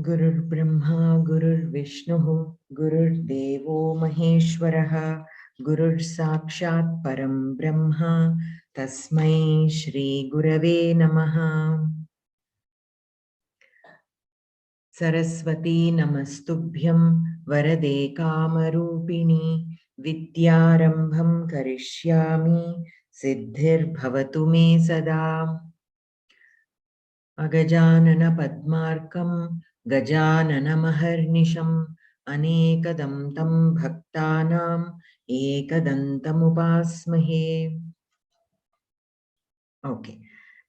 Gurur Brahma, Gurur Vishnu, Gurur Devo Maheshwaraha, Gurur Sakshat Param Brahma, Tasmai Shri Gurave Namaha. Saraswati Namastubhyam Varade Kamarupini Vidyarambham Karishyami Siddhir Bhavatu Me Sada. Agajanana Padmarkam Gajanana Maharnisham Anekadam Tam Bhaktanam Ekadantam Upasmahe. Okay,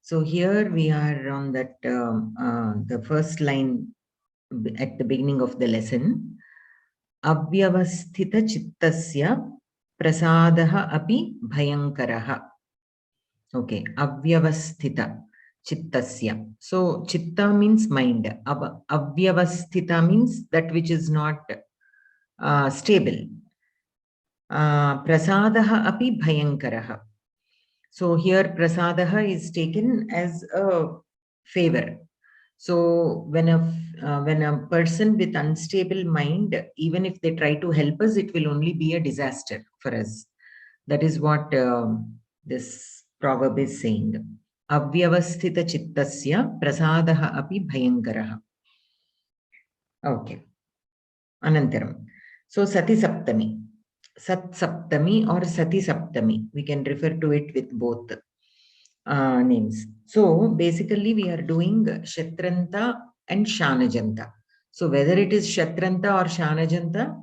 so here we are on that the first line at the beginning of the lesson. Avyavasthita chittasya prasadaha api bhayankaraha. Okay, avyavasthita chittasya. So chitta means mind. Avyavasthita means that which is not stable. Prasadaha api bhayankaraha. So here prasadaha is taken as a favor. So when a person with unstable mind, even if they try to help us, it will only be a disaster for us. That is what this proverb is saying. Avyavasthita chittasya prasadaha api bhayankaraha. Okay. Anantaram. So Sati Saptami. Sat Saptami or Sati Saptami. We can refer to it with both names. So basically we are doing Kshatranta and Shanajanta. So whether it is Kshatranta or Shanajanta,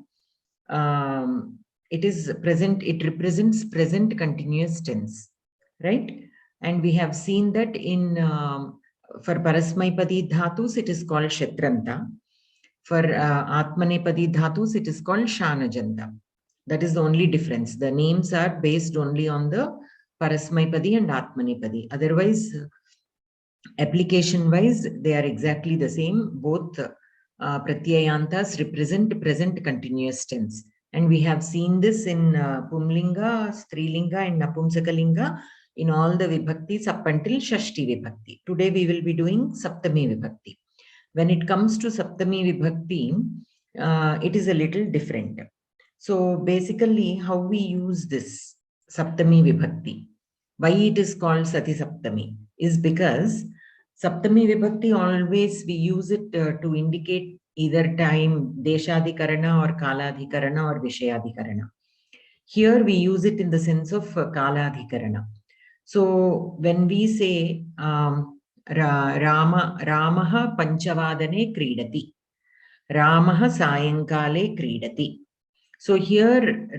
it is present, it represents present continuous tense, right? And we have seen that in for Parasmaipadi Dhatus, it is called Kshatranta. For Atmanepadi Dhatus, it is called Shanajanta. That is the only difference. The names are based only on the Parasmaipadi and Atmanepadi. Otherwise, application-wise, they are exactly the same. Both Pratyayantas represent present continuous tense. And we have seen this in Pumlinga, Strilinga and Napumsakalinga in all the Vibhaktis up until Shashti Vibhakti. Today we will be doing Saptami Vibhakti. When it comes to Saptami Vibhakti, it is a little different. So basically how we use this Saptami Vibhakti, why it is called Sati Saptami, is because Saptami Vibhakti always we use it to indicate either time, Deshadhikarana or Kaladhikarana or Vishayadhikarana. Here we use it in the sense of Kaladhikarana. So when we say Ramaha Panchavadane Kridati, Ramaha Sayankale Kridati. So here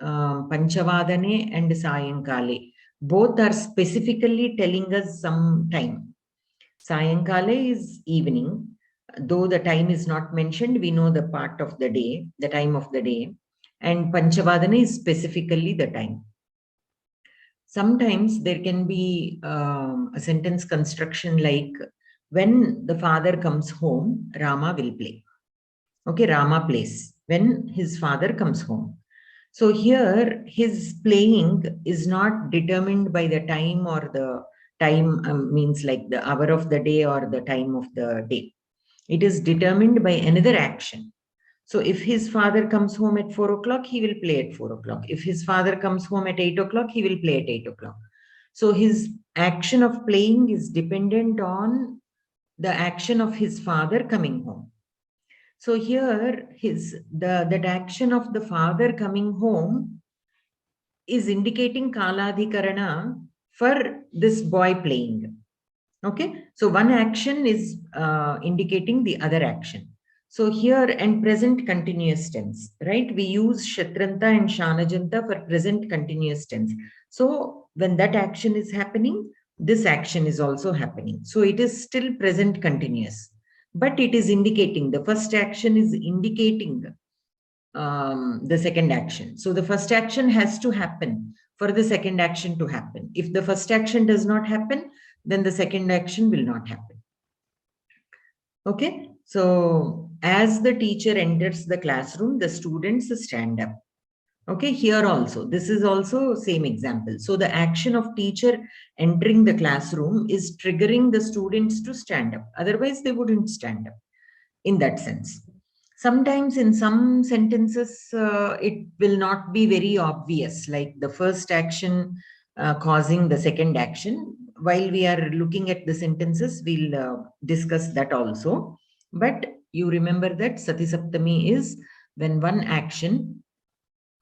Panchavadane and Sayankale, both are specifically telling us some time. Sayankale is evening, though the time is not mentioned, we know the part of the day, the time of the day, and Panchavadane is specifically the time. Sometimes there can be a sentence construction like, when the father comes home, Rama will play. Okay, Rama plays when his father comes home. So here his playing is not determined by the time, or the time means like the hour of the day or the time of the day. It is determined by another action. So if his father comes home at 4 o'clock, he will play at 4 o'clock. If his father comes home at 8 o'clock, he will play at 8 o'clock. So his action of playing is dependent on the action of his father coming home. So here that action of the father coming home is indicating Kaladhikarana for this boy playing. Okay, so one action is indicating the other action. So here, and present continuous tense, right? We use Kshatranta and Shanajanta for present continuous tense. So when that action is happening, this action is also happening. So it is still present continuous, but it is indicating, the first action is indicating the second action. So the first action has to happen for the second action to happen. If the first action does not happen, then the second action will not happen. Okay, so as the teacher enters the classroom, the students stand up. Okay, here also, this is also same example. So the action of teacher entering the classroom is triggering the students to stand up. Otherwise, they wouldn't stand up in that sense. Sometimes in some sentences, it will not be very obvious, like the first action causing the second action. While we are looking at the sentences, we'll discuss that also. But you remember that Sati Saptami is when one action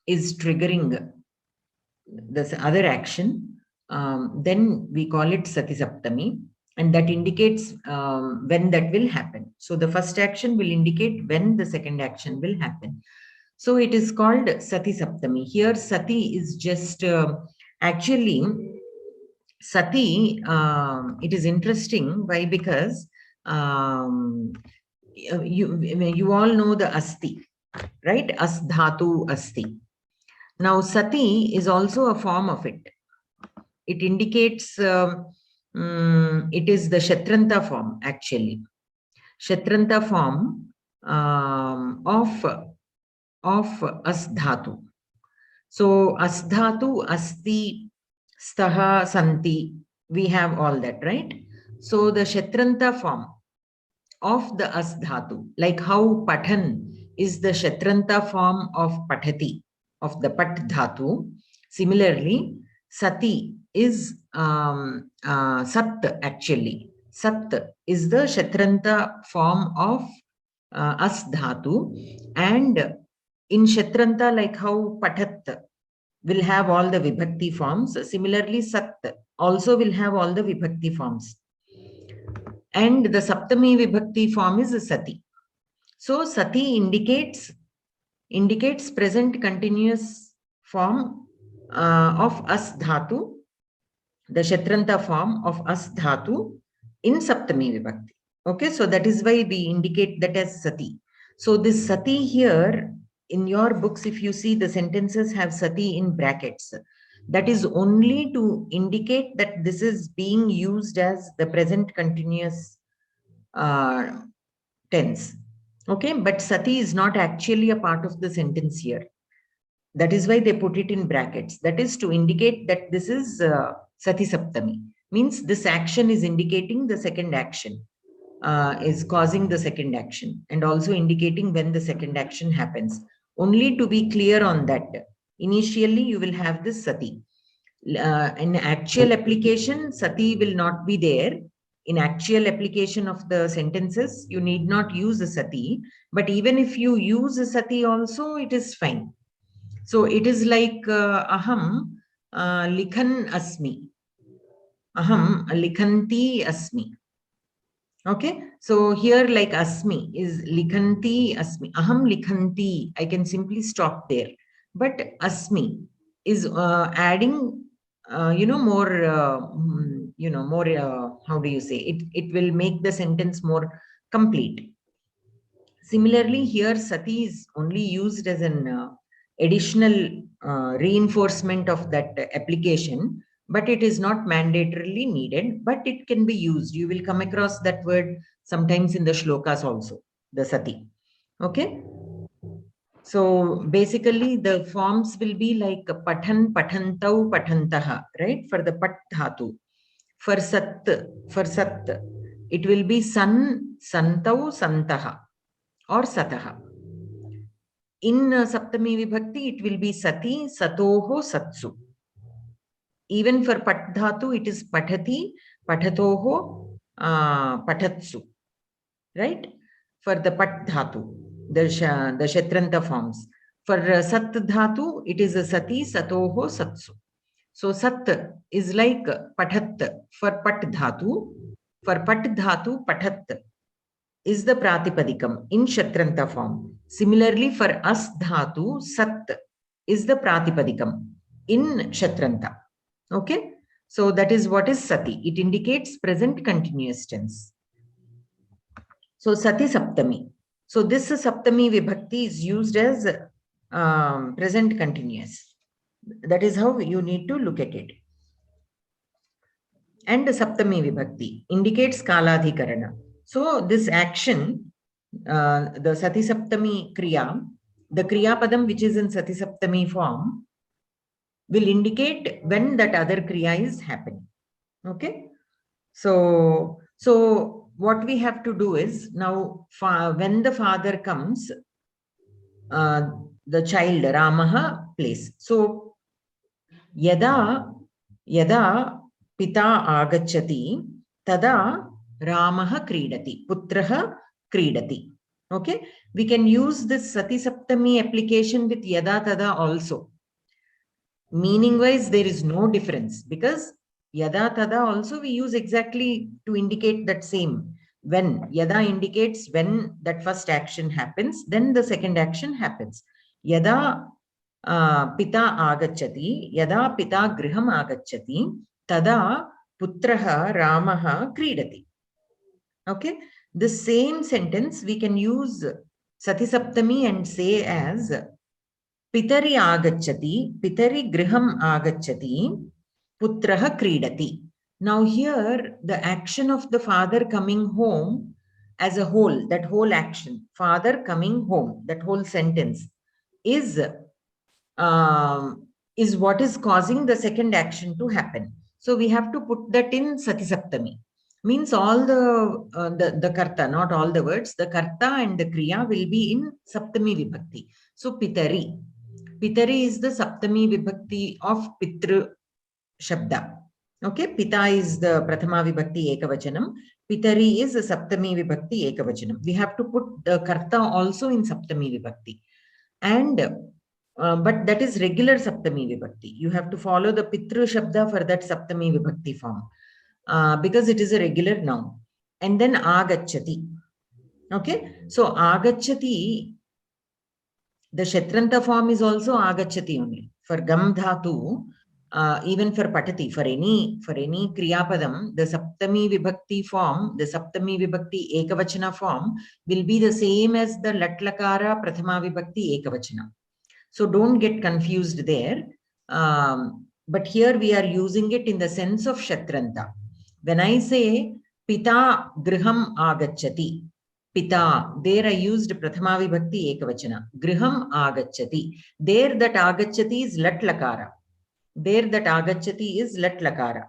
is triggering this other action, then we call it Sati Saptami, and that indicates when that will happen. So the first action will indicate when the second action will happen. So it is called Sati Saptami. Here, Sati is just actually Sati. It is interesting. Why? Because you all know the Asti, right? As Dhatu Asti. Now, Sati is also a form of it. It indicates it is the Shatranta form, actually. Shatranta form of Asdhatu. So, Asdhatu, Asti, Staha, Santi, we have all that, right? So, the Shatranta form of the Asdhatu, like how Pathan is the Shatranta form of Pathati, of the Pat Dhatu. Similarly, Sati is Sat, actually. Sat is the Shatranta form of Asdhatu, and in Shatranta, like how Pathat will have all the Vibhakti forms, similarly Sat also will have all the Vibhakti forms. And the Saptami Vibhakti form is Sati. So Sati indicates present continuous form of As Dhatu, the Shatranta form of As Dhatu in Saptami Vibhakti. Okay, so that is why we indicate that as Sati. So this Sati here, in your books, if you see the sentences have Sati in brackets, that is only to indicate that this is being used as the present continuous tense. Okay, but Sati is not actually a part of the sentence here. That is why they put it in brackets. That is to indicate that this is Sati Saptami. Means this action is indicating the second action, is causing the second action, and also indicating when the second action happens. Only to be clear on that, initially you will have this Sati. In actual application, Sati will not be there. In actual application of the sentences, you need not use a Sati. But even if you use a Sati also, it is fine. So it is like aham likhan asmi. Aham likhanti asmi. Okay, so here like asmi is likhanti asmi. Aham likhanti. I can simply stop there. But asmi is adding, more, more, how do you say? It will make the sentence more complete. Similarly, here Sati is only used as an additional reinforcement of that application, but it is not mandatorily needed, but it can be used. You will come across that word sometimes in the shlokas also, the Sati. Okay. So basically the forms will be like Pathan, Pathantau, Pathantaha, right? For the Pat Dhatu. For Sat, it will be San, Santau, Santaha or Sataha. In Saptami Vibhakti, it will be Sati, Satoho, Satsu. Even for Pat Dhatu, it is Pathati, Pathatoho, Pathatsu. Right? For the Pat Dhatu, the Shatranta forms. For Sat Dhatu, it is a Sati, Satoho, Satsu. So Sat is like Pathat for Pat Dhatu. For Pat Dhatu, Pathat is the Pratipadikam in Shatranta form. Similarly, for As Dhatu, Sat is the Pratipadikam in Shatranta. Okay? So that is what is Sati. It indicates present continuous tense. So Sati Saptami. So this Saptami Vibhakti is used as present continuous. That is how you need to look at it. And Saptami Vibhakti indicates Kaladhikarana. So this action, the Sati Saptami Kriya, the Kriya Padam which is in Sati Saptami form will indicate when that other Kriya is happening. Okay. So what we have to do is now when the father comes, the child Ramaha plays. So yada pita agacchati tada Ramaha kridati, putraha kridati. Okay, we can use this Sati Saptami application with yada tada also. Meaning wise, there is no difference, because yada tada also we use exactly to indicate that same. When yada indicates when that first action happens, then the second action happens. Yada pita agacchati, yada pita griham agacchati, tada putraha Ramaha kridati. Okay, the same sentence we can use Sati Saptami and say as Pitari agacchati, pitari griham agacchati, putraha kridati. Now here, the action of the father coming home as a whole, that whole action, father coming home, that whole sentence is what is causing the second action to happen. So we have to put that in Sati Saptami. Means all the karta, not all the words, the karta and the kriya will be in Saptami Vibhakti. So pitari. Pitari is the Saptami Vibhakti of Pitru Shabda. Okay, Pita is the Prathama Vibhakti Ekavachanam. Pitari is the Saptami Vibhakti Ekavachanam. We have to put the Karta also in Saptami Vibhakti. And but that is regular Saptami Vibhakti. You have to follow the Pitru Shabda for that Saptami Vibhakti form. Because it is a regular noun. And then Agacchati. Okay, so Agacchati, the Kshetranta form is also Agacchati only. For Gam Dhatu, even for Patati, for any Kriya Padam, the Saptami Vibhakti form, the Saptami Vibhakti Ekavachana form will be the same as the Latlakara Prathama Vibhakti Ekavachana. So don't get confused there. But here we are using it in the sense of Kshetranta. When I say Pita Griham Agacchati, Pita, there I used Prathama Vibhakti Ekavachana. Griham Agacchati. There that Agacchati is Latlakara. There that Agacchati is Latlakara.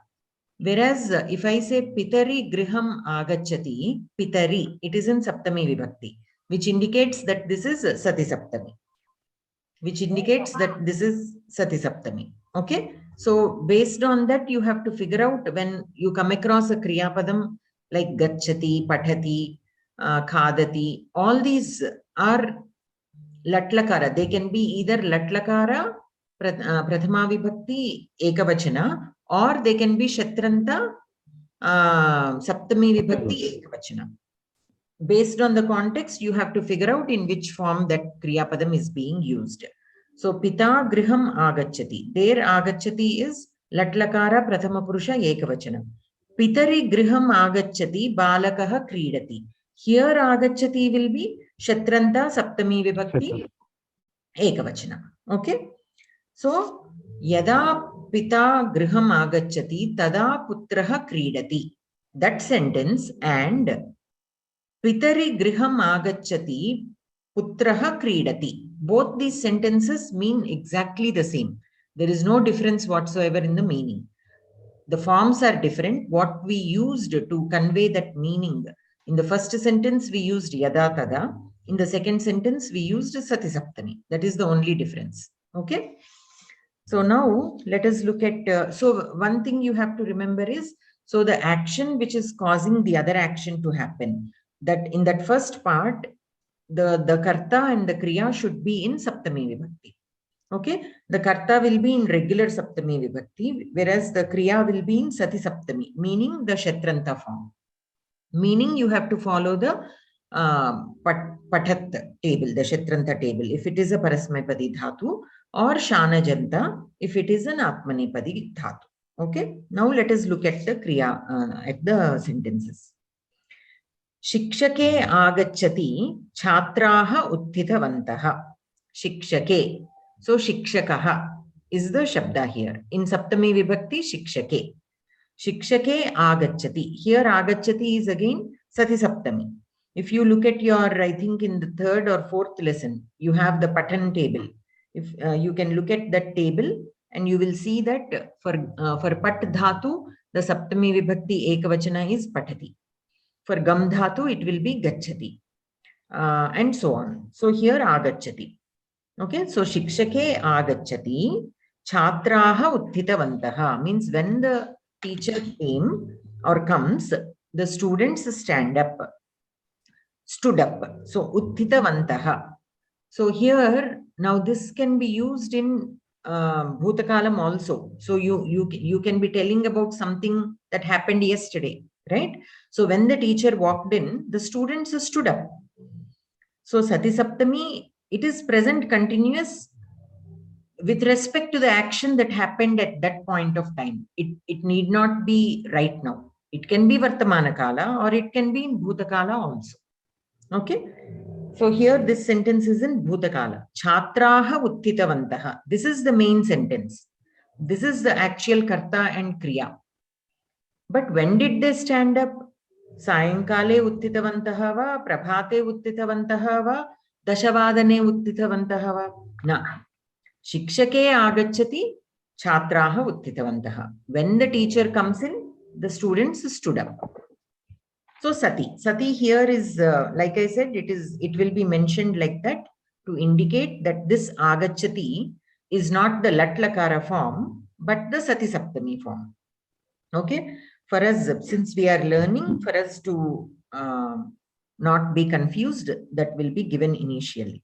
Whereas if I say Pitari Griham Agacchati, Pitari, it is in Saptami Vibhakti, which indicates that this is Sati Saptami. Okay. So based on that, you have to figure out when you come across a Kriya Padam like Gacchati, Pathati, Khadati, all these are Latlakara. They can be either Latlakara, Prathama Vibhakti, Ekavachana, or they can be Kshetranta, Saptami Vibhakti, Ekavachana. Based on the context, you have to figure out in which form that Kriya Padam is being used. So, Pita Griham Agacchati. There Agacchati is Latlakara Prathama Purusha Ekavachana. Pitari Griham Agacchati Balakaha Kridati. Here Agacchati will be Kshetranta Saptami Vibhakti Ekavachana. Okay. So, Yada Pita Griham Agacchati Tada Putraha Kridati. That sentence and Pitari Griham Agacchati Putraha Kridati. Both these sentences mean exactly the same. There is no difference whatsoever in the meaning. The forms are different. What we used to convey that meaning. In the first sentence, we used Yada Tada. In the second sentence, we used Sati Saptami. That is the only difference. Okay. So now let us look at, so one thing you have to remember is, so the action which is causing the other action to happen, that in that first part, the Karta and the Kriya should be in Saptami Vibhakti. Okay, the Karta will be in regular Saptami Vibhakti, whereas the Kriya will be in Sati Saptami, meaning the Kshetranta form. Meaning you have to follow the Pathat table, the Kshetranta table, if it is a Parasmaipadi Dhatu, or Shana Janta, if it is an Atmanipadi Dhatu. Okay, now let us look at the Kriya, at the sentences. Shikshake agacchati chhatraha utthidavantaha. Shikshake. So Shikshakaha is the Shabda here. In Saptami Vibhakti, Shikshake. Shikshake agacchati. Here agacchati is again Sati Saptami. If you look at your, I think in the third or fourth lesson, you have the Patan table. If you can look at that table, and you will see that for Pat Dhatu, the Saptami Vibhakti Ekavachana is Patati. For Gam Dhatu, it will be Gachati. And so on. So here Agachati. Okay, so Shikshake Agachati, Chhatraha Uttitavantaha means when the teacher came or comes, the students stand up, stood up. So Uttitavantaha. So here, now this can be used in Bhutakalam also. So you can be telling about something that happened yesterday, right? So when the teacher walked in, the students stood up. So Sati Saptami, it is present continuous with respect to the action that happened at that point of time. It need not be right now. It can be Vartamana Kala or it can be in Bhutakala also. Okay. So here this sentence is in Bhutakala. Chhatraha Uttitavantaha. This is the main sentence. This is the actual Karta and Kriya. But when did they stand up? Sayankale Uttitavantaha va, Prabhate Uttitavantaha va, Dashavadane Uttitavantaha va. Na. Shikshake agachati, Chhatraha Uttitavantaha. When the teacher comes in, the students stood up. So Sati here is, like I said, it will be mentioned like that to indicate that this agachati is not the Latlakara form, but the Sati Saptami form. Okay. For us, since we are learning, for us to not be confused, that will be given initially.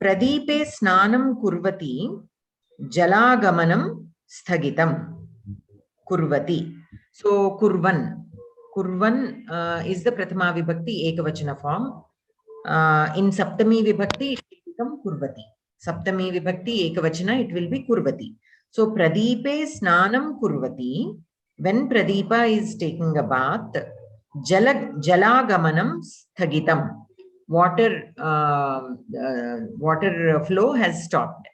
Pradeepe snanam kurvati, jalagamanam sthagitam kurvati. So kurvan is the Prathama Vibhakti Ekavachana form. In Saptami Vibhakti, it will become kurvati. Saptami Vibhakti Ekavachana, it will be kurvati. So Pradeepe snanam kurvati. When Pradeepa is taking a bath, jalagamanam sthagitam. Water flow has stopped.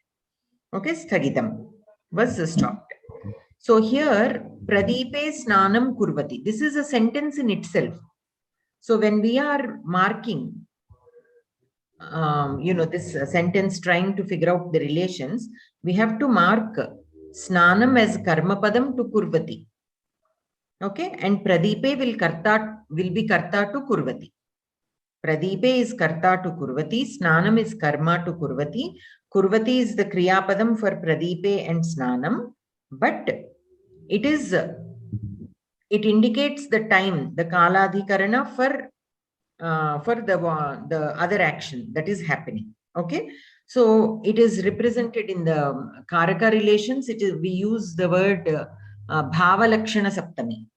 Okay, sthagitam was stopped. So here, Pradeepe snanam kurvati. This is a sentence in itself. So when we are marking, this sentence trying to figure out the relations, we have to mark snanam as karmapadam to kurvati. Okay, and Pradeepe will be karta to kurvati. Pradeepe is karta to kurvati, snanam is karma to kurvati. Kurvati is the kriyapadam for Pradeepe and snanam, but it indicates the time, the kaladhikarana for the other action that is happening. Okay, so it is represented in the Karaka relations. We use the word bhavalakshana saptami.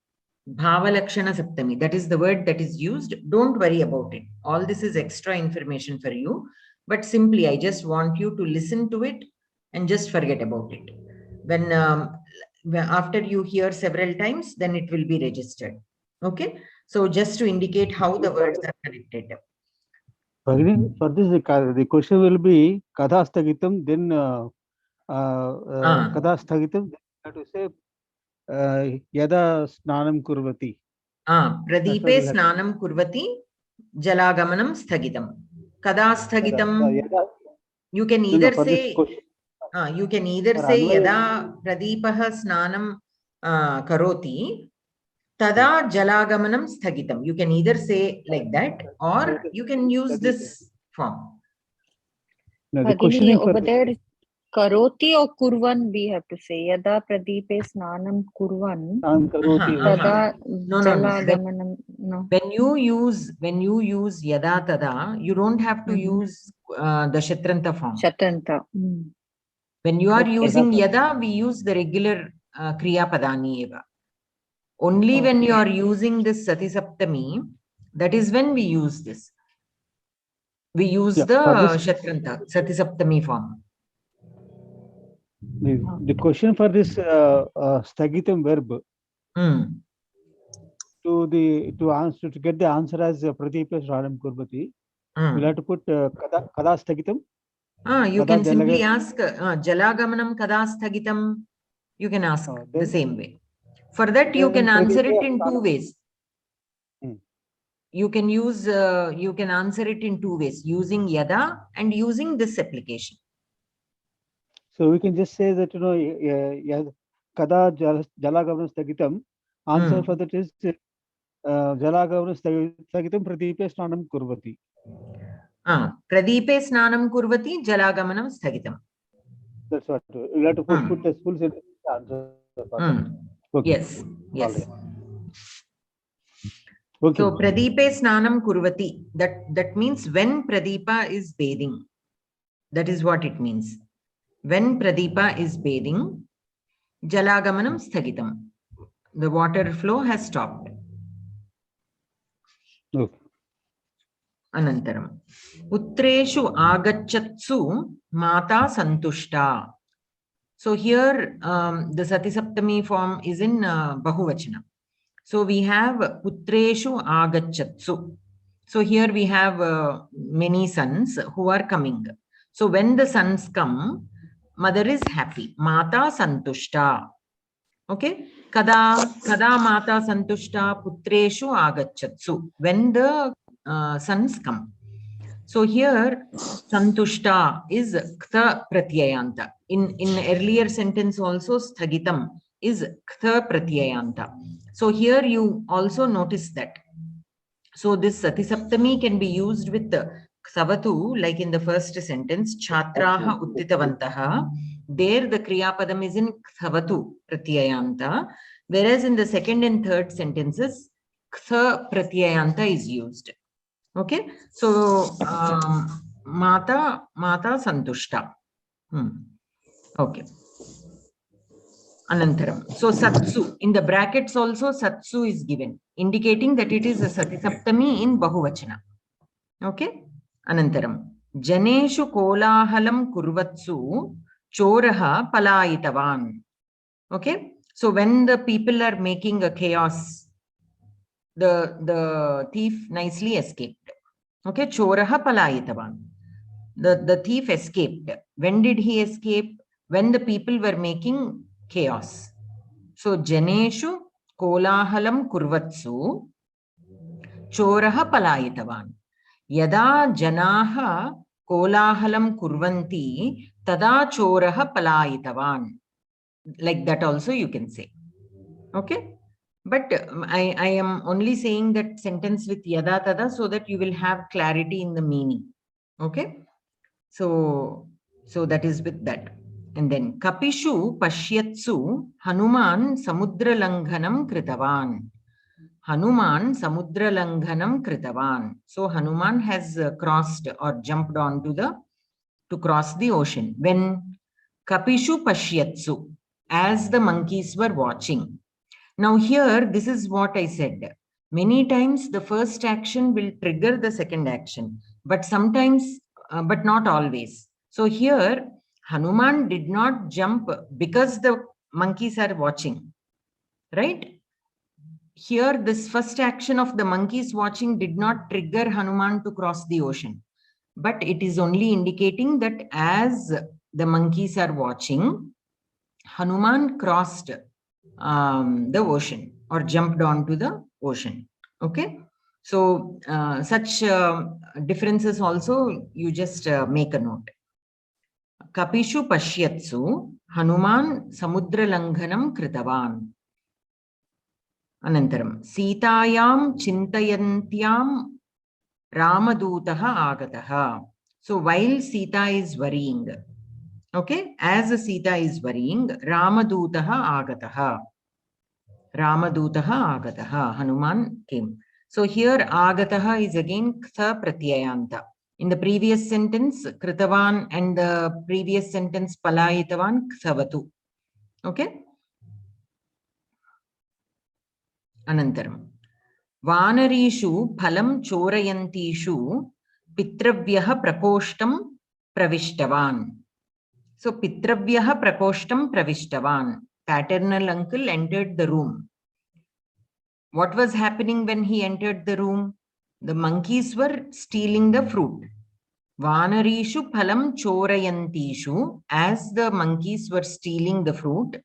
Bhavalakshana saptami. That is the word that is used. Don't worry about it. All this is extra information for you. But simply, I just want you to listen to it and just forget about it. When after you hear several times, then it will be registered. Okay. So just to indicate how the words are connected. For this, the question will be Kada Sthagitam, then Kada Sthagitam, have to say Yada Snanam Kurvati. Pradeepe Snanam Kurvati, Jalagamanam Sthagitam. Kada Sthagitam, you can either say, Yada Pradeepaha Snanam Karoti, Tada Jalagamanam Sthagitam. You can either say like that, or you can use this form. No, the question over there, Karoti or Kurvan, we have to say. Yada Pradeepe Snanam Kurvan. Tada Jalagamanam. No. When you use Yada Tada, you don't have to use the Shatranta form. Shatranta. When you are using Yada, we use the regular Kriya Padani eva. Only when you are using this Sati Saptami, that is when we use this. We use the Shatranta, Sati Saptami form. The question for this Sthagitam verb, to get the answer as Pradeepe Snanam Kurvati, we'll have to put Kada Sthagitam. You can simply ask Jalagamanam Kada Sthagitam. You can ask the same way. For that, you can answer it in two ways. you can use, you can answer it in two ways, using yada and using this application. So we can just say that, kada jalagamanam sthagitam. Answer for that is jalagamanam sthagitam pradeepe snanam kurvati. Pradeepe snanam kurvati jalagamanam sthagitam. That's what you have to put the full sentence answer. Okay. Yes, yes. Right. Okay. So pradeepe snanam kurvati, that means when Pradeepa is bathing. That is what it means. When Pradeepa is bathing, jalagamanam sthagitam. The water flow has stopped. Okay. Anantaram. Putreshu agachatsu mata santushta. So here the Sati Saptami form is in Bahuvachana. So we have Putreshu agachatsu. So here we have many sons who are coming. So when the sons come, mother is happy. Mata santushta. Okay. Kada mata santushta putreshu agachatsu. When the sons come. So here santushta is ktha pratyayanta. In earlier sentence also sthagitam is ktha pratyayanta. So here you also notice that. So this Sati Saptami can be used with ksavatu, like in the first sentence, Chhatraha uttitavantaha. There the Kriya Padam is in ksavatu pratyayanta, whereas in the second and third sentences, ktha pratyayanta is used. Okay, so mata santushta. Okay. Anantaram. So satsu, in the brackets also satsu is given, indicating that it is a Sati Saptami in Bahuvachana. Okay. Anantaram. Janeshu kolahalam kurvatsu choraha palayitavan. Okay. So when the people are making a chaos, the thief nicely escaped. Okay. Choraha palayitavan. The thief escaped. When did he escape? When the people were making chaos. So janeshu kolahalam kurvatsu choraha palayitavan. Yada janaha kolahalam kurvanti tada choraha palayitavan. Like that also you can say. Okay. But I am only saying that sentence with yada tada so that you will have clarity in the meaning. Okay. So that is with that. And then Kapishu Pashyatsu Hanuman Samudra Langhanam Kritavan. Hanuman Samudra Langhanam Kritavan. So Hanuman has crossed or jumped on to cross the ocean. When Kapishu Pashyatsu, as the monkeys were watching. Now here, this is what I said. Many times the first action will trigger the second action, but sometimes, but not always. So here, Hanuman did not jump because the monkeys are watching, right? Here, this first action of the monkeys watching did not trigger Hanuman to cross the ocean, but it is only indicating that as the monkeys are watching, Hanuman crossed the ocean or jumped onto the ocean. Okay. So such differences also you just make a note. Kapishu pashyatsu Hanuman samudra langhanam kritavan. Anantaram Sitayam chintayantyam Ramadutaha agataha. So while Sita is worrying, okay, as Sita is worrying, Ramadutaha agataha. Ramadutaha agataha. Hanuman came. So here agataha is again ktha pratyayanta. In the previous sentence, kritavan, and the previous sentence palayitavan ksavatu. Okay. Anantaram. Vanarishu phalam chorayantishu pitravyaha prakoshtam pravishtavan. So pitravyaha prakoshtam pravishtavan. Paternal uncle entered the room. What was happening when he entered the room? The monkeys were stealing the fruit. Vanarishu phalam chorayantishu. As the monkeys were stealing the fruit,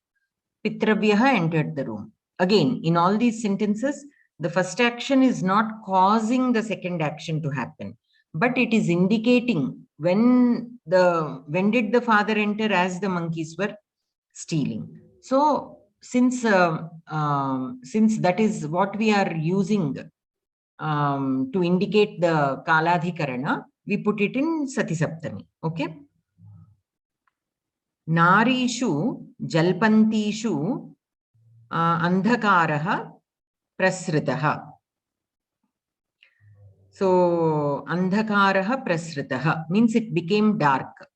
pitravyaha entered the room. Again, in all these sentences, the first action is not causing the second action to happen, but it is indicating when did the father enter as the monkeys were stealing. So since that is what we are using to indicate the kaladhikarana, we put it in Sati Saptami. Okay. Narishu jalpantishu andhakaraha prasritaha. So andhakaraha prasritaha means it became dark.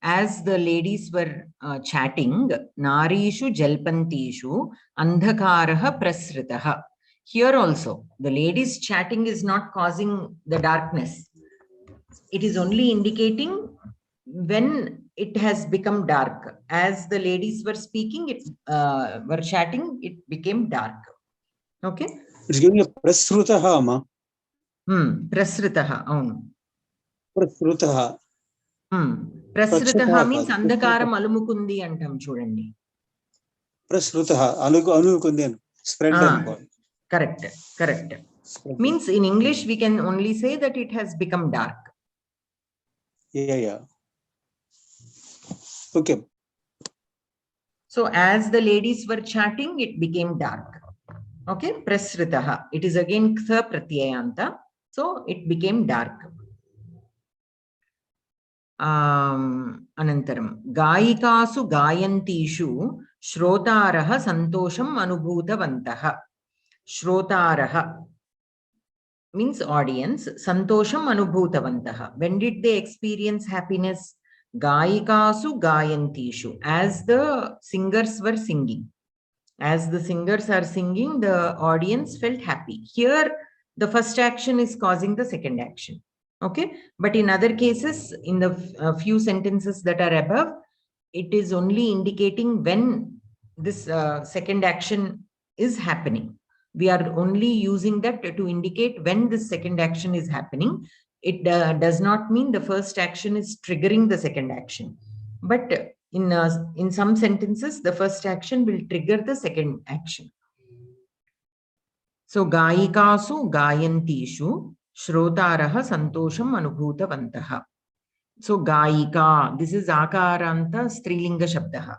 As the ladies were chatting, narishu jalpantishu andhakaraha prasritaha. Here also, the ladies chatting is not causing the darkness. It is only indicating when it has become dark. As the ladies were speaking, were chatting, it became dark. Okay. It's giving a prasrutaha, ma. Prasritaha. Prasrutaha. Prasritaha means andhakaram alumukundi antam chudandi. Prasrutaha, anukundi, spread and correct. Spread. Means in English we can only say that it has become dark. Yeah. Okay. So as the ladies were chatting, it became dark. Okay, prasritaha. It is again ktha pratyayanta. So it became dark. Anantaram. Gayikasu gayantishu shrotaraha santosham anubhutavantaha. Shrotaraha means audience. Santosham anubhutavantaha. When did they experience happiness? Gayikasu gayantishu. As the singers were singing. As the singers are singing, the audience felt happy. Here, the first action is causing the second action. Okay. But in other cases, in the few sentences that are above, it is only indicating when this second action is happening. We are only using that to indicate when this second action is happening. It does not mean the first action is triggering the second action. But in some sentences, the first action will trigger the second action. So, gayikasu gayantishu shrotaraha santosham anubhutavantaha. So, gayika, this is akaranta strilinga shabdaha.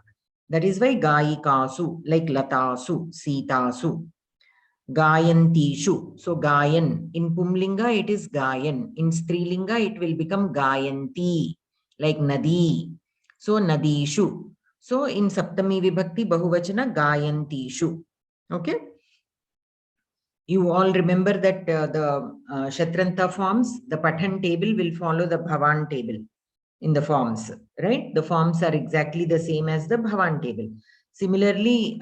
That is why gayikasu, like latasu, sitasu. Gayantishu. So, gayan. In pumlinga, it is gayan. In strilinga, it will become gayanti, like nadi. So, nadishu. So, in saptami vibhakti bahuvachana, gayantishu. Okay. You all remember that the Shatranta forms, the Pathan table will follow the Bhavan table in the forms, right? The forms are exactly the same as the Bhavan table. Similarly,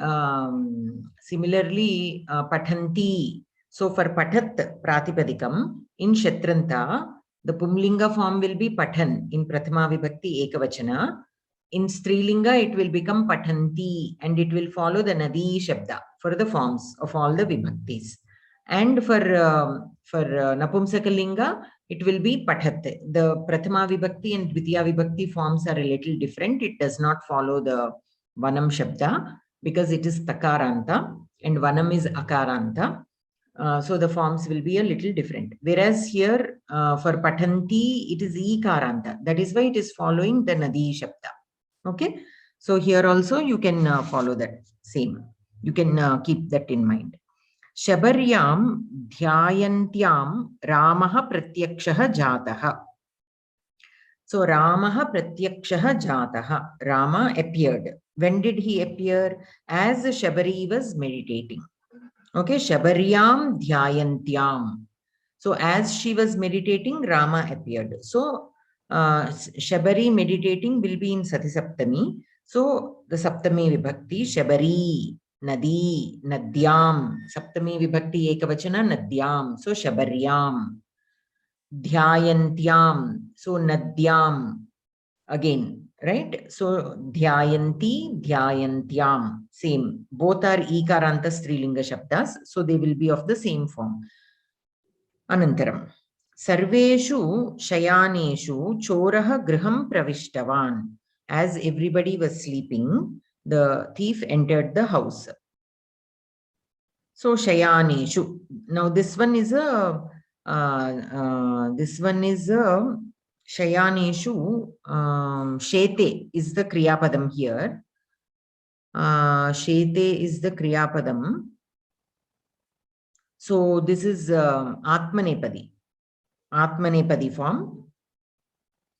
Pathanti. So for Pathat Pratipadikam, in Shatranta, the Pumlinga form will be Pathan in Prathama Vibhakti Ekavachana. In Strilinga, it will become Pathanti and it will follow the Nadi Shabda for the forms of all the Vibhaktis. And for Napumsakalinga, it will be Pathat. The Prathama Vibhakti and Dvitiya Vibhakti forms are a little different. It does not follow the Vanam Shabda because it is Takaranta and Vanam is Akaranta. So the forms will be a little different. Whereas here for Pathanti, it is Ikaranta. That is why it is following the Nadi Shabda. Okay. So here also you can follow that same. You can keep that in mind. Shabaryam dhyayantyam Ramaha pratyakshaha jataha. So Ramaha pratyakshaha jataha. Rama appeared. When did he appear? As Shabari was meditating. Okay, Shabaryam dhyayantyam. So as she was meditating, Rama appeared. So Shabari meditating will be in Sati Saptami. So the Saptami Vibhakti, Shabari. Nadi, Nadyam, Saptami Vibhakti Ekavachana, Nadyam, so Shabaryam, Dhyayantyam, so Nadyam, again, right? So Dhyayanti, Dhyayantyam, same. Both are Ikaranta Strilinga Shabdas, so they will be of the same form. Anantaram. Sarveshu Shayaneshu Choraha Griham Pravishtavan. As everybody was sleeping, the thief entered the house. So Shayaneshu. Now this one is a Shayaneshu. Shete is the Kriyapadam here. Shete is the Kriyapadam. So this is Atmanepadi form.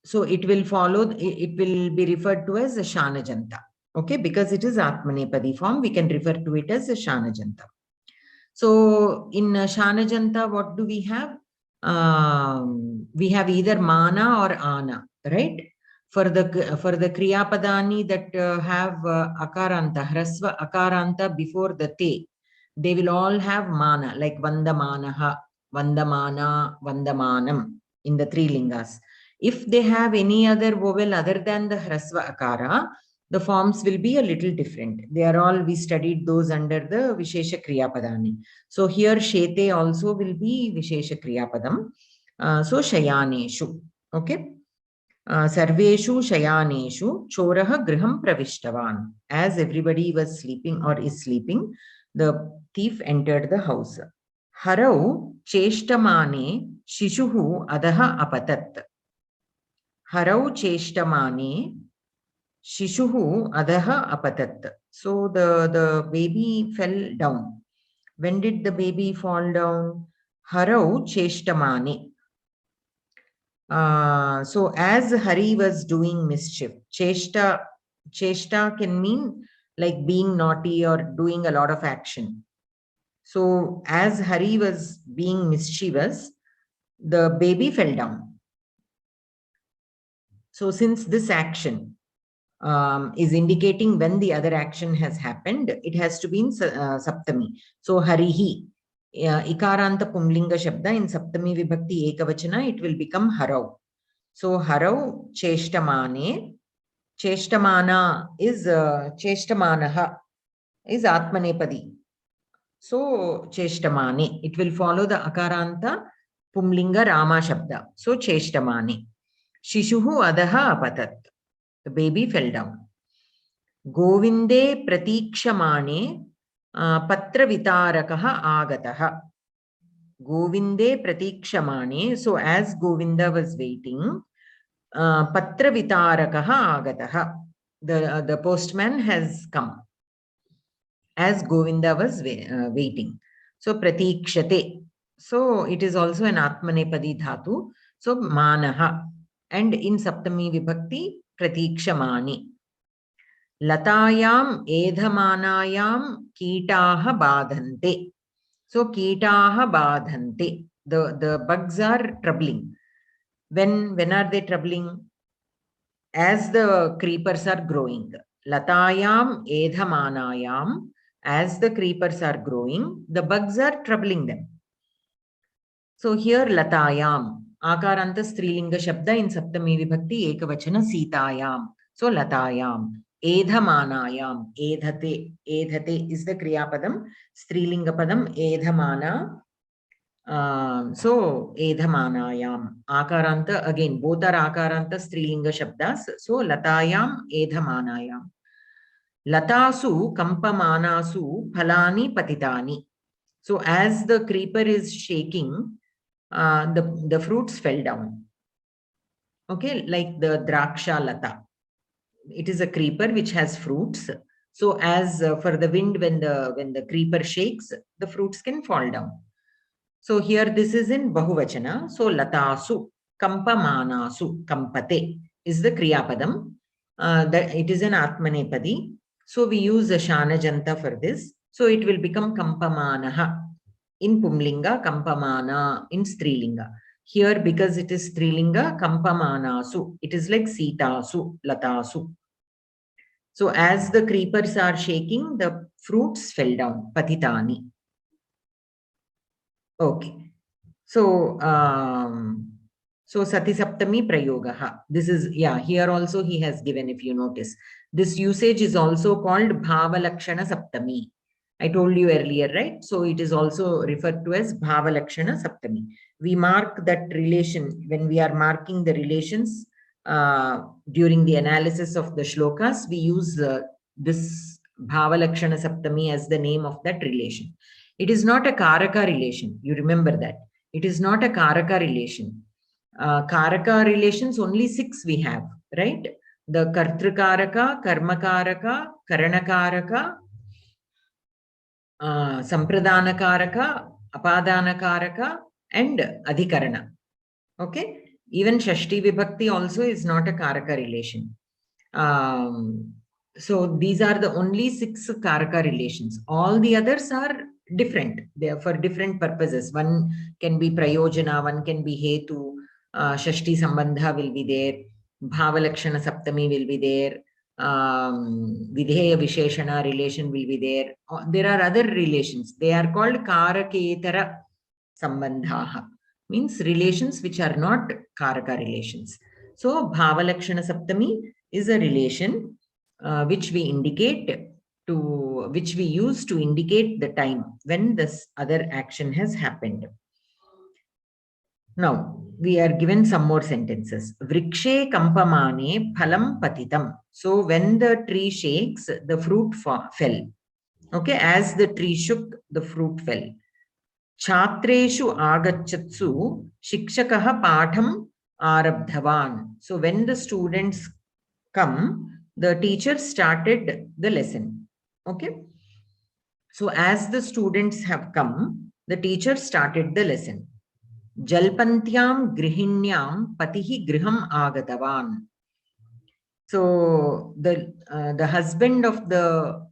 So it will follow, it will be referred to as a Shanajanta. Okay, because it is Atmanepadi form, we can refer to it as a Shanajanta. So in Shanajanta, what do we have? We have either Mana or Ana, right? For the Kriyapadani that have Akaranta, Hrasva Akaranta before the Te, they will all have Mana, like Vandamanaha, Vandamana, Vandamanam in the three lingas. If they have any other vowel other than the Hrasva Akara, the forms will be a little different. They are all, we studied those under the Vishesha Kriyapadani. So here Shete also will be Vishesha Kriyapadam. So Shayaneshu. Okay. Sarveshu Shayaneshu Choraha Griham Pravishtavan. As everybody was sleeping or is sleeping, the thief entered the house. Harau Cheshtamane Shishuhu Adaha Apatat. Harau Cheshtamane Shishuhu Adaha Apatat. So the baby fell down. When did the baby fall down? Harau Cheshtamane. So as Hari was doing mischief, Cheshta can mean like being naughty or doing a lot of action. So as Hari was being mischievous, the baby fell down. So since this action is indicating when the other action has happened, it has to be in Saptami. So Harihi, Ikaranta Pumlinga Shabda in Saptami Vibhakti Ekavachana, it will become Harau. So Harau Cheshtamane. Cheshtamana is Cheshtamanaha is Atmanepadi. So Cheshtamane, it will follow the Akaranta Pumlinga Rama Shabda. So Cheshtamane. Shishuhu Adaha Apatat. The baby fell down. Govinde Pratikshamane Patravitarakaha Agataha. Govinde Pratikshamane. So as Govinda was waiting, Patravitarakaha Agataha. The postman has come. As Govinda was waiting. So Pratikshate. So it is also an Atmanepadi Dhatu. So Manaha. And in Saptami Vibhakti, Pratikshamani. Latayam edhamanayam kitaha badhante. So kitaha badhante. The bugs are troubling. When are they troubling? As the creepers are growing. Latayam edhamanayam. As the creepers are growing, the bugs are troubling them. So here Latayam. Akaranta Strilinga Shabda in Saptami Vibhakti Ekavachana Sitayam. So Latayam. Edhamanayam. Edhate. Edhate is the Kriyapadam. Strilinga Padam. Edhamana. So Edhamanayam. Akaranta again. Both are Akaranta Strilinga Shabdas. So Latayam. Edhamanayam. Latasu Kampamanasu Phalani Patitani. So as the creeper is shaking, the fruits fell down. Okay, like the Draksha Lata. It is a creeper which has fruits. So as for the wind, when the creeper shakes, the fruits can fall down. So here this is in Bahuvachana. So Latasu, Kampamanasu, Kampate is the Kriyapadam. That it is an Atmanepadi. So we use a Shanajanta for this. So it will become Kampamanaha. In Pumlinga, Kampamana, in Strilinga. Here, because it is Strilinga, Kampamanasu. It is like Sitasu, Latasu. So as the creepers are shaking, the fruits fell down, Patitani. Okay. So, so Sati Saptami Prayogaha. This is, yeah, here also he has given, if you notice. This usage is also called Bhavalakshana Saptami. I told you earlier, right? So it is also referred to as Bhavalakshana Saptami. We mark that relation when we are marking the relations during the analysis of the shlokas. We use this Bhavalakshana Saptami as the name of that relation. It is not a Karaka relation. You remember that. It is not a Karaka relation. Karaka relations, only 6 we have, right? The Kartrukaraka, Karmakaraka, Karanakaraka, Sampradanakaraka, Apadanakaraka, and Adhikarana. Okay? Even Shashti Vibhakti also is not a Karaka relation. So these are the only 6 Karaka relations. All the others are different. They are for different purposes. One can be Prayojana, one can be Hetu, Shashti Sambandha will be there, Bhavalakshana Saptami will be there, Vidheya Visheshana relation will be there. There are other relations. They are called Karaketara Sambandhaha. Means relations which are not Karaka relations. So Bhavalakshana Saptami is a relation which we use to indicate the time when this other action has happened. Now we are given some more sentences. Vrikshe kampamane phalam patitam. So when the tree shakes, the fruit fell. Okay, as the tree shook, the fruit fell. Chatreshu agachatsu shikshakaha patham arabdhavan. So when the students come, the teacher started the lesson. Okay. So as the students have come, the teacher started the lesson. Jalpantyam grihinyam patihi griham agatavan. So the husband of the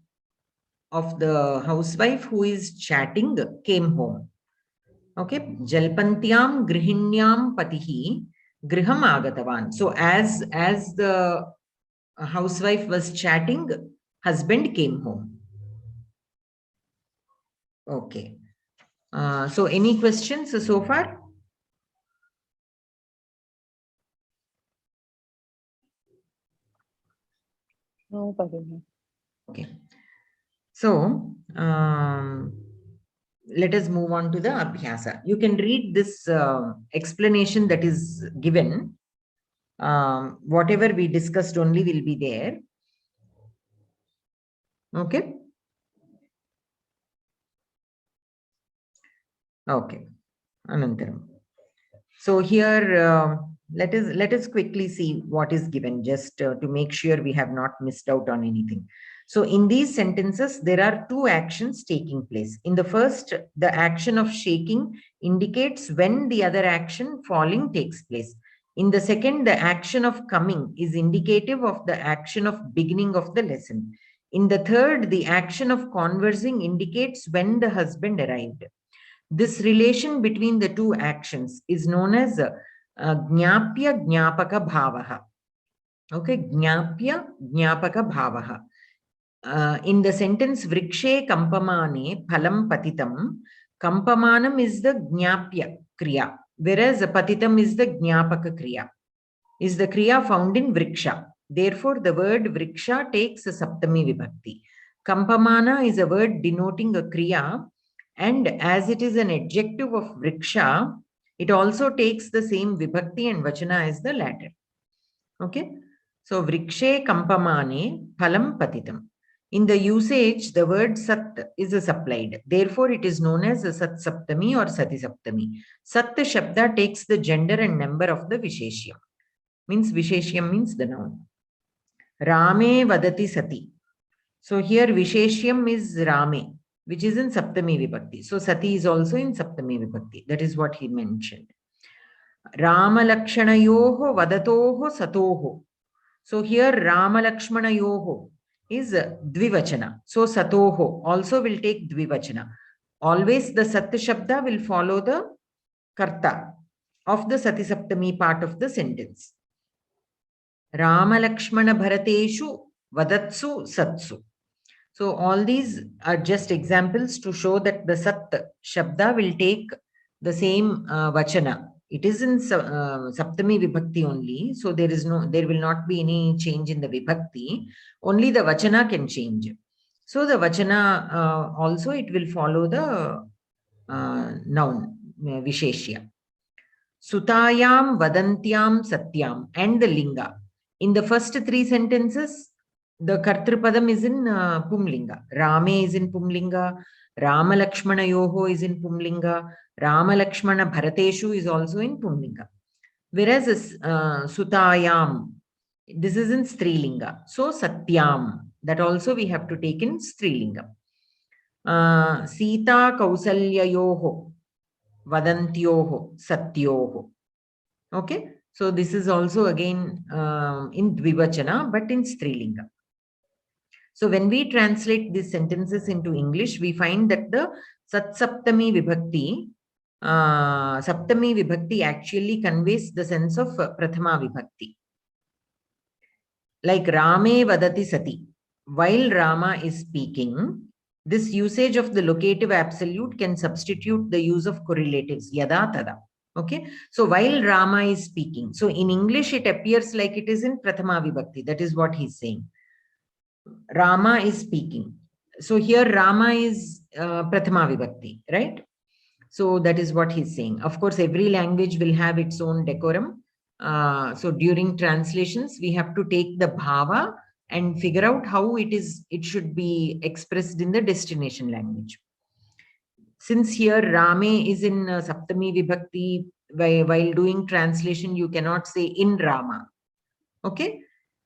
housewife who is chatting came home. Okay, Jalpantyam grihinyam patihi griham agatavan. So as the housewife was chatting, husband came home. Okay. So any questions so far? No, Bhagini. Okay. So let us move on to the Abhyasa. You can read this explanation that is given. Whatever we discussed only will be there. Okay. Okay. Anantaram. So here, let us quickly see what is given, just to make sure we have not missed out on anything. So in these sentences, there are 2 actions taking place. In the first, the action of shaking indicates when the other action, falling, takes place. In the second, the action of coming is indicative of the action of beginning of the lesson. In the third, the action of conversing indicates when the husband arrived. This relation between the 2 actions is known as Jnapya Jnapaka Bhavaha. Okay, Jnapya Jnapaka Bhavaha. In the sentence Vrikshe Kampamane Phalam Patitam, Kampamanam is the Jnapya Kriya, whereas Patitam is the Jnapaka Kriya, is the Kriya found in Vriksha. Therefore, the word Vriksha takes a Saptami Vibhakti. Kampamana is a word denoting a Kriya, and as it is an adjective of Vriksha, it also takes the same Vibhakti and Vachana as the latter. Okay. So, Vrikshe Kampamane Phalam Patitam. In the usage, the word Sat is supplied. Therefore, it is known as Sat Saptami or Sati Saptami. Sat Shabda takes the gender and number of the Visheshyam. Means Visheshyam means the noun. Rame Vadati Sati. So here Visheshyam is Rame, which is in Saptami Vibhakti. So Sati is also in Saptami Vibhakti. That is what he mentioned. Rama Lakshanayoho Vadatoho Satoho. So here Rama Lakshmanayoho is Dvivachana. So Satoho also will take Dvivachana. Always the Sat Shabda will follow the Karta of the Sati Saptami part of the sentence. Rama Lakshmana Bharateshu Vadatsu Satsu. So all these are just examples to show that the Sat Shabda will take the same Vachana. It is in Saptami Vibhakti only. So there will not be any change in the Vibhakti. Only the Vachana can change. So the Vachana also it will follow the noun Visheshya. Sutayam Vadantyam Satyam and the Linga. In the first 3 sentences, The Kartrupadam is in Pumlinga. Rame is in Pumlinga. Rama Lakshmana Yoho is in Pumlinga. Rama Lakshmana Bharateshu is also in Pumlinga. Whereas Sutayam, this is in Strilinga. So Satyam, that also we have to take in Strilinga. Sita Kausalya Yoho, Vadantyoho, Satyoho. Okay. So this is also again in Dvivachana, but in Strilinga. So when we translate these sentences into English, we find that the Satsaptami Vibhakti, Saptami Vibhakti actually conveys the sense of Prathama Vibhakti. Like Rame Vadati Sati, while Rama is speaking, this usage of the locative absolute can substitute the use of correlatives, Yada Tada. Okay, so while Rama is speaking, so in English it appears like it is in Prathama Vibhakti. That is what he's saying. Rama is speaking. So here Rama is Prathama Vibhakti, right? So that is what he's saying. Of course, every language will have its own decorum. So during translations, we have to take the bhava and figure out how it should be expressed in the destination language. Since here Rame is in Saptami Vibhakti, while doing translation, you cannot say in Rama. Okay.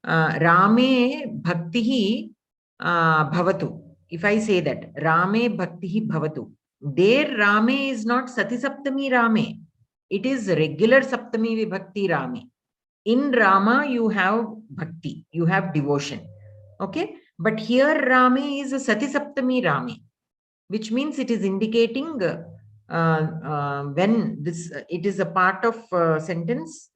Rame Bhaktihi Bhavatu. If I say that, Rame Bhaktihi Bhavatu. There Rame is not Sati Saptami Rame. It is regular Saptami Vibhakti Rame. In Rama, you have Bhakti, you have devotion. Okay. But here Rame is a Sati Saptami Rame, which means it is indicating when it is a part of sentence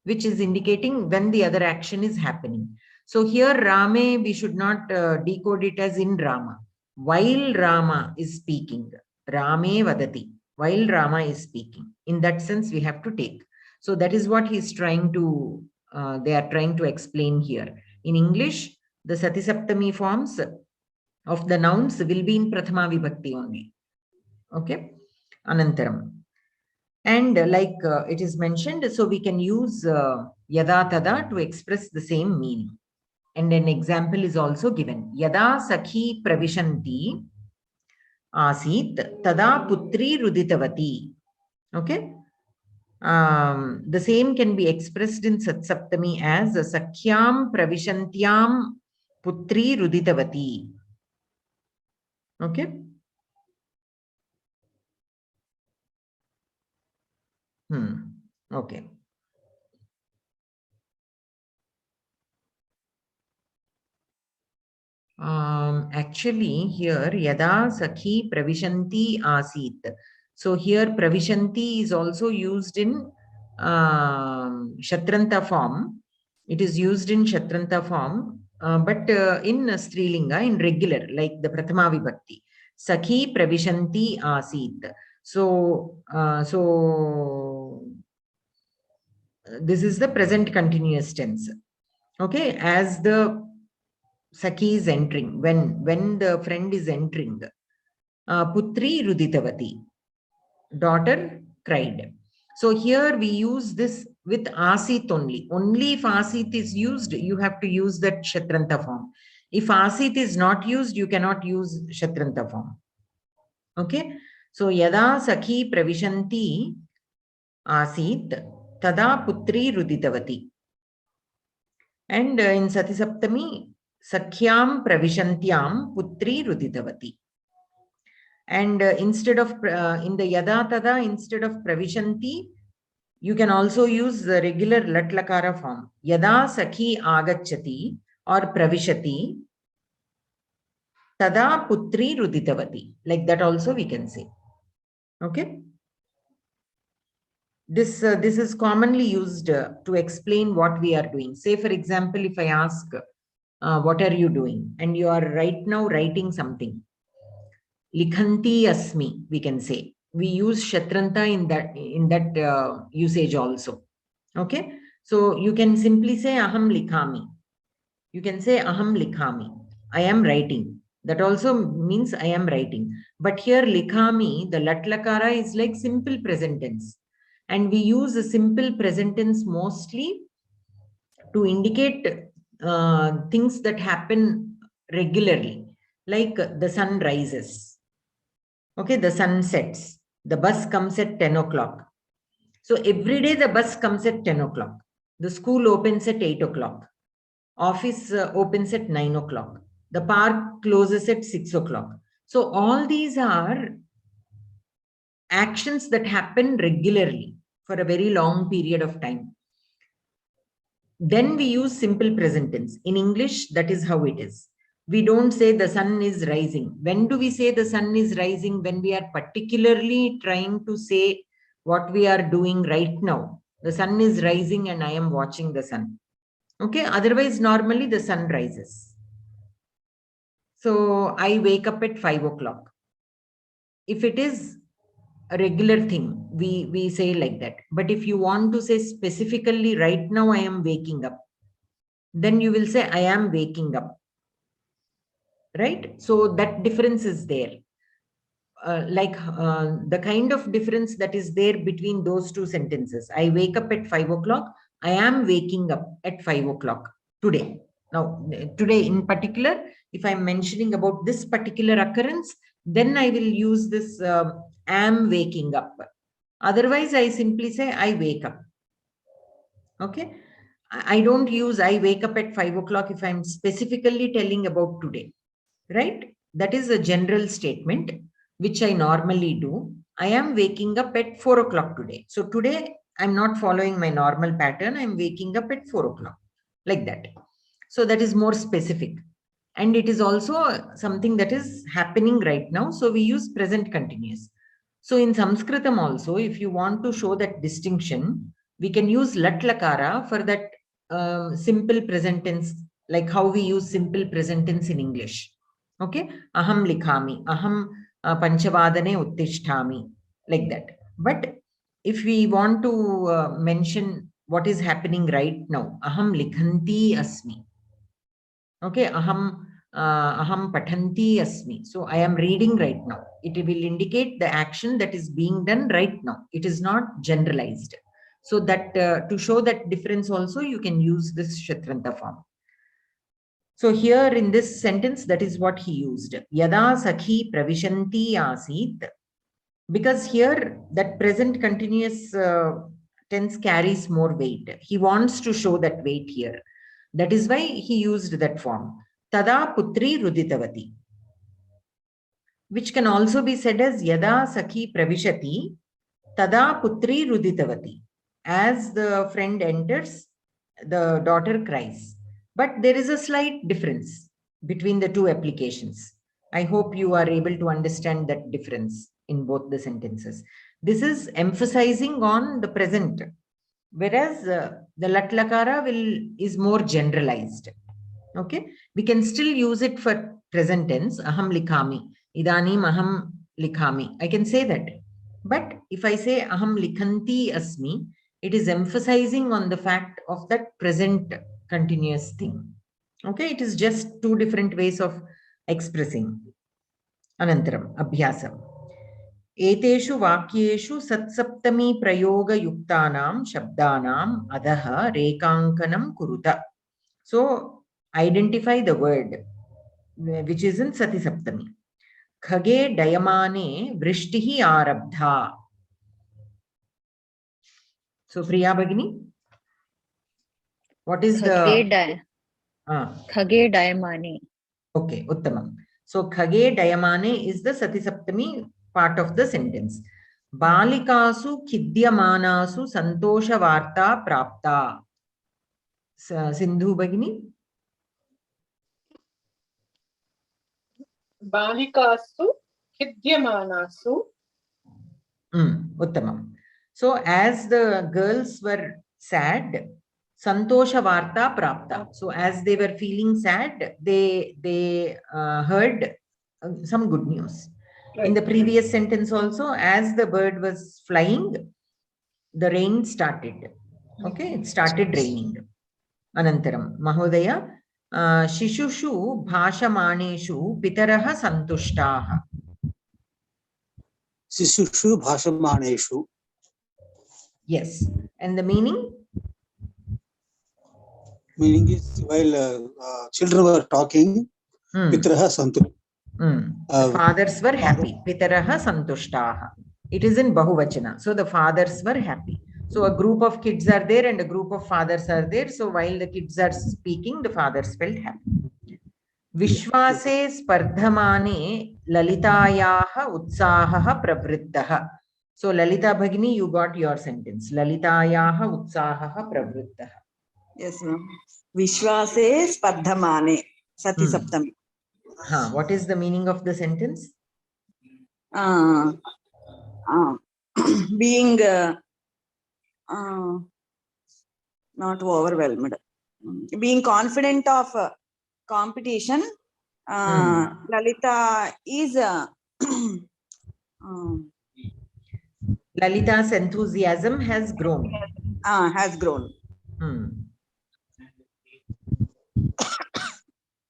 which is indicating when the other action is happening. So here Rame, we should not decode it as in Rama. While Rama is speaking, Rame Vadati, while Rama is speaking. In that sense, we have to take. So that is what he's trying to, they are trying to explain here. In English, the Sati Saptami forms of the nouns will be in Prathama Vibhakti only. Okay. Anantaram. And like it is mentioned, so we can use Yada Tada to express the same meaning. And an example is also given. Yada Sakhi Pravishanti Asit Tada Putri Ruditavati. Okay. The same can be expressed in Satsaptami as Sakhyam Pravishantyam Putri Ruditavati. Okay. Okay. Actually, here Yada Sakhi Pravishanti Asit. So here Pravishanti is also used in Shatranta form. It is used in Shatranta form, but in Strilinga, in regular, like the Prathama Vibhakti. Sakhi Pravishanti Asit. So, this is the present continuous tense. Okay, as the Sakhi is entering, when the friend is entering, Putri Ruditavati, daughter cried. So here we use this with Asit only. Only if Asit is used, you have to use that Shatranta form. If Asit is not used, you cannot use Shatranta form. Okay. So Yada Sakhi Pravishanti Asit Tada Putri Ruditavati. And in Sati Saptami, Sakhyam Pravishantyam Putri Ruditavati. And instead of, in the Yada Tada, instead of Pravishanti, you can also use the regular Latlakara form. Yada Sakhi Agachati or Pravishati Tada Putri Ruditavati. Like that also we can say. Okay. This is commonly used to explain what we are doing. Say, for example, if I ask, what are you doing? And you are right now writing something. Likhanti asmi, we can say. We use Shatranta in that usage also. Okay. So you can simply say aham likhami. You can say aham likhami. I am writing. That also means I am writing. But here likhami, the latlakara is like simple present tense. And we use a simple present tense mostly to indicate things that happen regularly, like the sun rises. Okay, the sun sets. The bus comes at 10 o'clock. So every day the bus comes at 10 o'clock. The school opens at 8 o'clock. Office opens at 9 o'clock. The park closes at 6 o'clock. So all these are actions that happen regularly for a very long period of time. Then we use simple present tense. In English, that is how it is. We don't say the sun is rising. When do we say the sun is rising? When we are particularly trying to say what we are doing right now. The sun is rising and I am watching the sun. Okay, otherwise normally the sun rises. So I wake up at 5 o'clock. If it is a regular thing, we say like that. But if you want to say specifically right now I am waking up, then you will say I am waking up. Right? So that difference is there. The kind of difference that is there between those two sentences. I wake up at 5 o'clock. I am waking up at 5 o'clock today. Now, today in particular, if I'm mentioning about this particular occurrence, then I will use this am waking up. Otherwise, I simply say I wake up. Okay. I don't use I wake up at 5 o'clock if I'm specifically telling about today. Right? That is a general statement, which I normally do. I am waking up at 4 o'clock today. So today, I'm not following my normal pattern. I'm waking up at 4 o'clock, like that. So that is more specific. And it is also something that is happening right now. So we use present continuous. So in Samskritam also, if you want to show that distinction, we can use lat lakara for that simple present tense, like how we use simple present tense in English. Okay, aham likhami, aham panchavadane uttishtami, like that. But if we want to mention what is happening right now, aham likhanti asmi. Okay, aham pathanti asmi. So I am reading right now. It will indicate the action that is being done right now. It is not generalized. So that to show that difference also, you can use this Shatranta form. So here in this sentence, that is what he used. Yada sakhi pravishanti asit. Because here that present continuous tense carries more weight. He wants to show that weight here. That is why he used that form. Tada putri ruditavati. Which can also be said as Yada sakhi pravishati. Tada putri ruditavati. As the friend enters, the daughter cries. But there is a slight difference between the two applications. I hope you are able to understand that difference in both the sentences. This is emphasizing on the present, whereas the latlakara is more generalized. Okay, we can still use it for present tense. Aham likhami, idanim aham likhami. I can say that. But if I say aham likhanti asmi, it is emphasizing on the fact of that present continuous thing. Okay, it is just two different ways of expressing. Anantaram, abhyasam. Eteshu vakyeshu satsaptami prayoga yuktanam shabdanam adaha rekankanam kuruta. So identify the word which is in Sati Saptami. Khage dayamane vrishtihi arabdha. So Priya Bhagini, what is Khage dayamane. Okay, Uttamam. So Khage dayamane is the Sati Saptami part of the sentence. Balikasu khidyamanasu santosha varta prapta. Sindhu Bhagini. Balikasu khidyamanasu. Uttamam. So as the girls were sad, Santosha Varta Prapta. So as they were feeling sad, they heard some good news. Right. In the previous sentence also, as the bird was flying, the rain started. Okay, it started raining. Anantaram, Mahodaya, Shishushu Bhashamaneshu Pitaraha Santushtaha. Sishushu Bhashamaneshu. Yes. And the meaning? Meaning is while children were talking, Pitraha Santu. The fathers were happy. Pitaraha santushtaha. It is in Bahuvachana. So the fathers were happy. So a group of kids are there and a group of fathers are there. So while the kids are speaking, the fathers felt happy. Vishwase spardhamane lalitayaha utsahaha pravrittaha. So Lalita Bhagini, you got your sentence. Lalitayaha utsahaha pravrittaha. Yes, ma'am. Vishwase spardhamane. Sati Saptami. What is the meaning of the sentence? Being not overwhelmed. Being confident of competition. Lalita is Lalita's enthusiasm has grown. Has grown.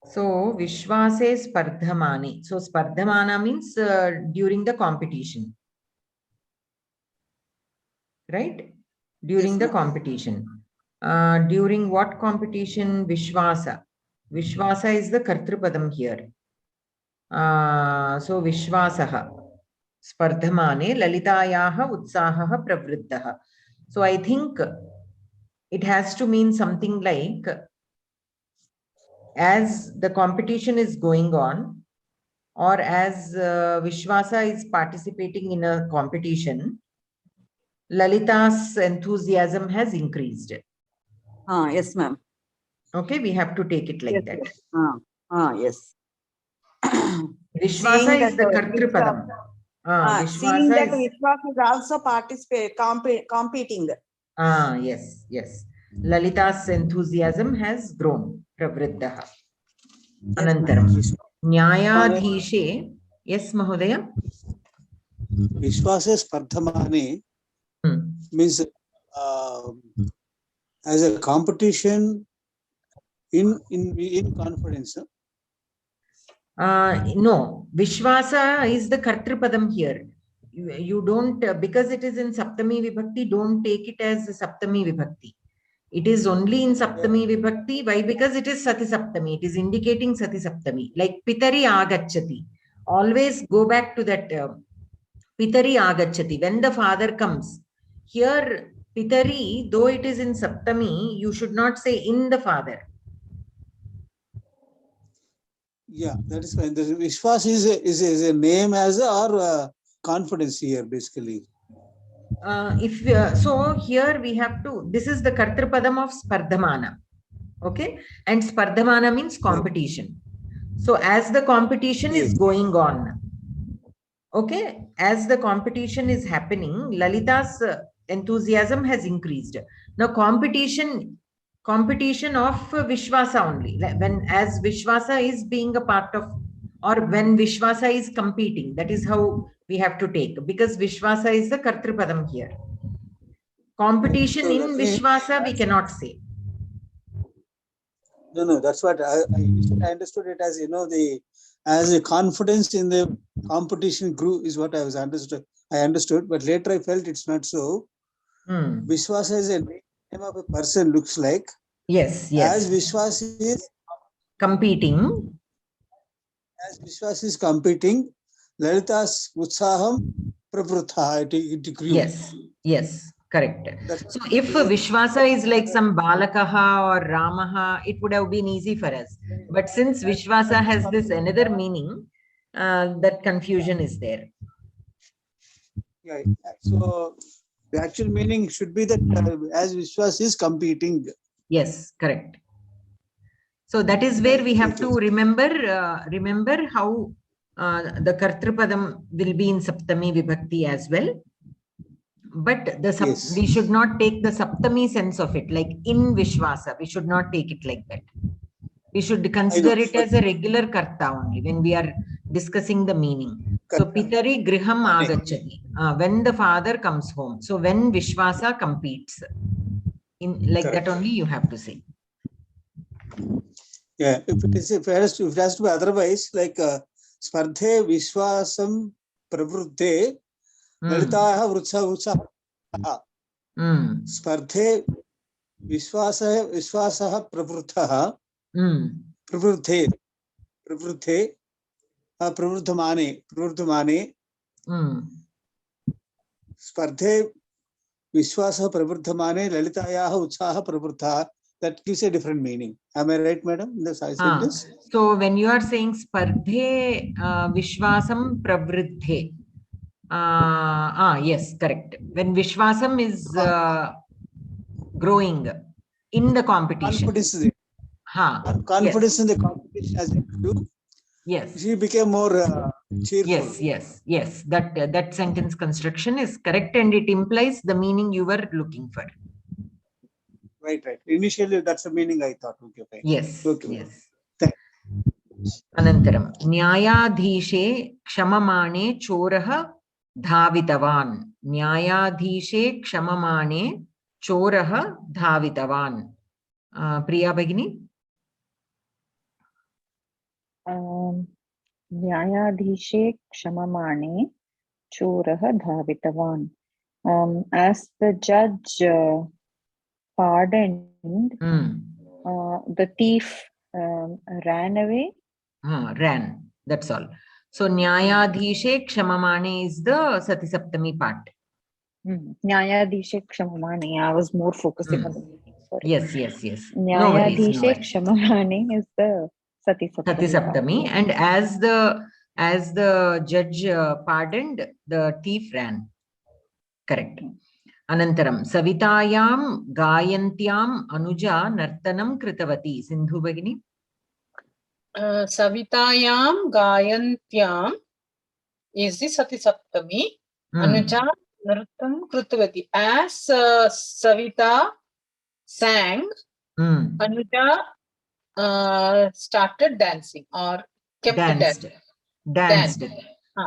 So Vishwase spardhamane. So spardhamana means during the competition. Right? During the competition. During what competition? Vishwasa. Vishwasa is the Kartrupadam here. So Vishwasaha. Spardhamane Lalitayaha Utsahaha Pravrittaha. So I think it has to mean something like as the competition is going on, or as Vishwasa is participating in a competition, Lalita's enthusiasm has increased. Yes, ma'am. Okay, we have to take it like that. Yes. Vishwasa is the Kartrupadam. Seeing that Vishwasa is also competing. Yes, yes. Lalita's enthusiasm has grown. Pravrittaha. Anantaram. Nyayadhishe. Yes, Mahodaya. Vishwasa spardhamane means as a competition in confidence. No, Vishwasa is the Kartrupadam here. You don't, because it is in Saptami Vibhakti, don't take it as Saptami Vibhakti. It is only in Saptami Vibhakti. Why? Because it is Sati Saptami. It is indicating Sati Saptami. Like Pitari Agachati. Always go back to that Pitari Agachati. When the father comes. Here, Pitari, though it is in Saptami, you should not say in the father. Yeah, that is fine. The Vishwas is a name as or confidence here, basically. So here we have to, this is the Kartrupadam of Spardhamana. Okay. And Spardhamana means competition. So as the competition is going on, okay, as the competition is happening, Lalita's enthusiasm has increased. Now competition of Vishwasa only. When as Vishwasa is being a part of, or when Vishwasa is competing, that is how we have to take, because Vishwasa is the Kartrupadam here. Competition in Vishwasa we cannot say. No, that's what I understood it as, as a confidence in the competition grew is what I understood, but later I felt it's not so. Vishwasa is a name of a person, looks like. Yes. As Vishwas is competing. As Vishwas is competing, Lalita's Utsaham Pravrutha, it grew. Yes, correct. So if Vishwasa is like some Balakaha or Ramaha, it would have been easy for us. But since Vishwasa has this another meaning, that confusion is there. Yeah. So the actual meaning should be that as Vishwas is competing. Yes, correct. So that is where we have to remember how the Kartrupadam will be in Saptami Vibhakti as well. But we should not take the Saptami sense of it, like in Vishwasa. We should not take it like that. We should consider it as a regular Karta only when we are discussing the meaning. So Pitari Griham Agachati. When the father comes home. So when Vishwasa competes. Like that only you have to say. Yeah, if it has to be otherwise, like Spardhe Vishwasam Pravrutte Lalitaha Vrutsa Spardhe विश्वासः प्रवृद्धः प्रवृद्धमाने स्पर्धे विश्वासः प्रवृद्धमाने ललितायाः उत्साहः प्रवृद्धः. That gives a different meaning. Am I right, madam? In the sentence. So when you are saying spardhe vishwasam pravriddhe, yes, correct. When vishwasam is growing in the competition. Confidence in the competition has improved. Yes. She became more cheerful. Yes. That sentence construction is correct, and it implies the meaning you were looking for. Right. Initially, that's the meaning I thought. Okay, fine. Yes. Okay. Yes. Anantaram. Nyayadhishe kshamamane chorah dhavitavan. Nyayadhishe kshamamane chorah dhavitavan. Priya Bhagini? Nyayadhishe kshamamane chorah dhavitavan. As the judge pardoned, the thief ran away. Ran. That's all. So Nyayadhishe kshamamane is the Sati Saptami part. Nyayadhishe kshamamane. I was more focusing on the meaning. Sorry. Yes. Nyayadhishe kshamamane is the Sati Saptami, and as the judge pardoned, the thief ran. Correct. Anantaram. Savitayam gayantyam anuja nartanam kritavati. Sindhu Bhagini? Savitayam gayantyam is the Sati Saptami. Anuja nartam kritavati. As Savita sang, Anuja started dancing or kept danced.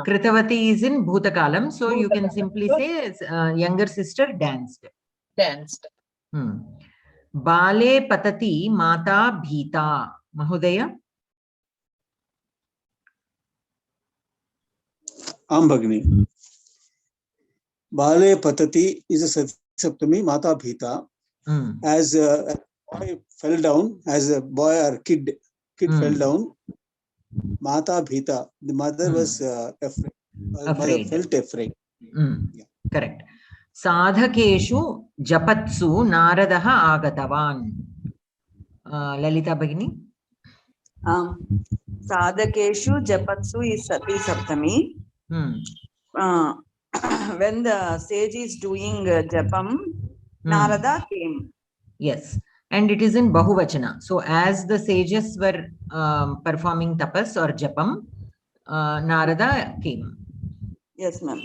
Kritavati is in Bhutakalam, so you can simply say younger sister danced. Bale patati mata bhita. Mahodaya? Bhagini. Bale patati is a Sati Saptami, mata bhita. As a boy fell down, as a boy or kid fell down, mata bhita, the mother was afraid. Mother felt afraid. Correct. Sadhakeshu japatsu naradaha agatavan. Lalita Bhagini? Sadhakeshu japatsu is Sati Saptami. When the sage is doing japam, Narada came. Yes. And it is in Bahuvachana. So as the sages were performing tapas or japam, Narada came. Yes, ma'am.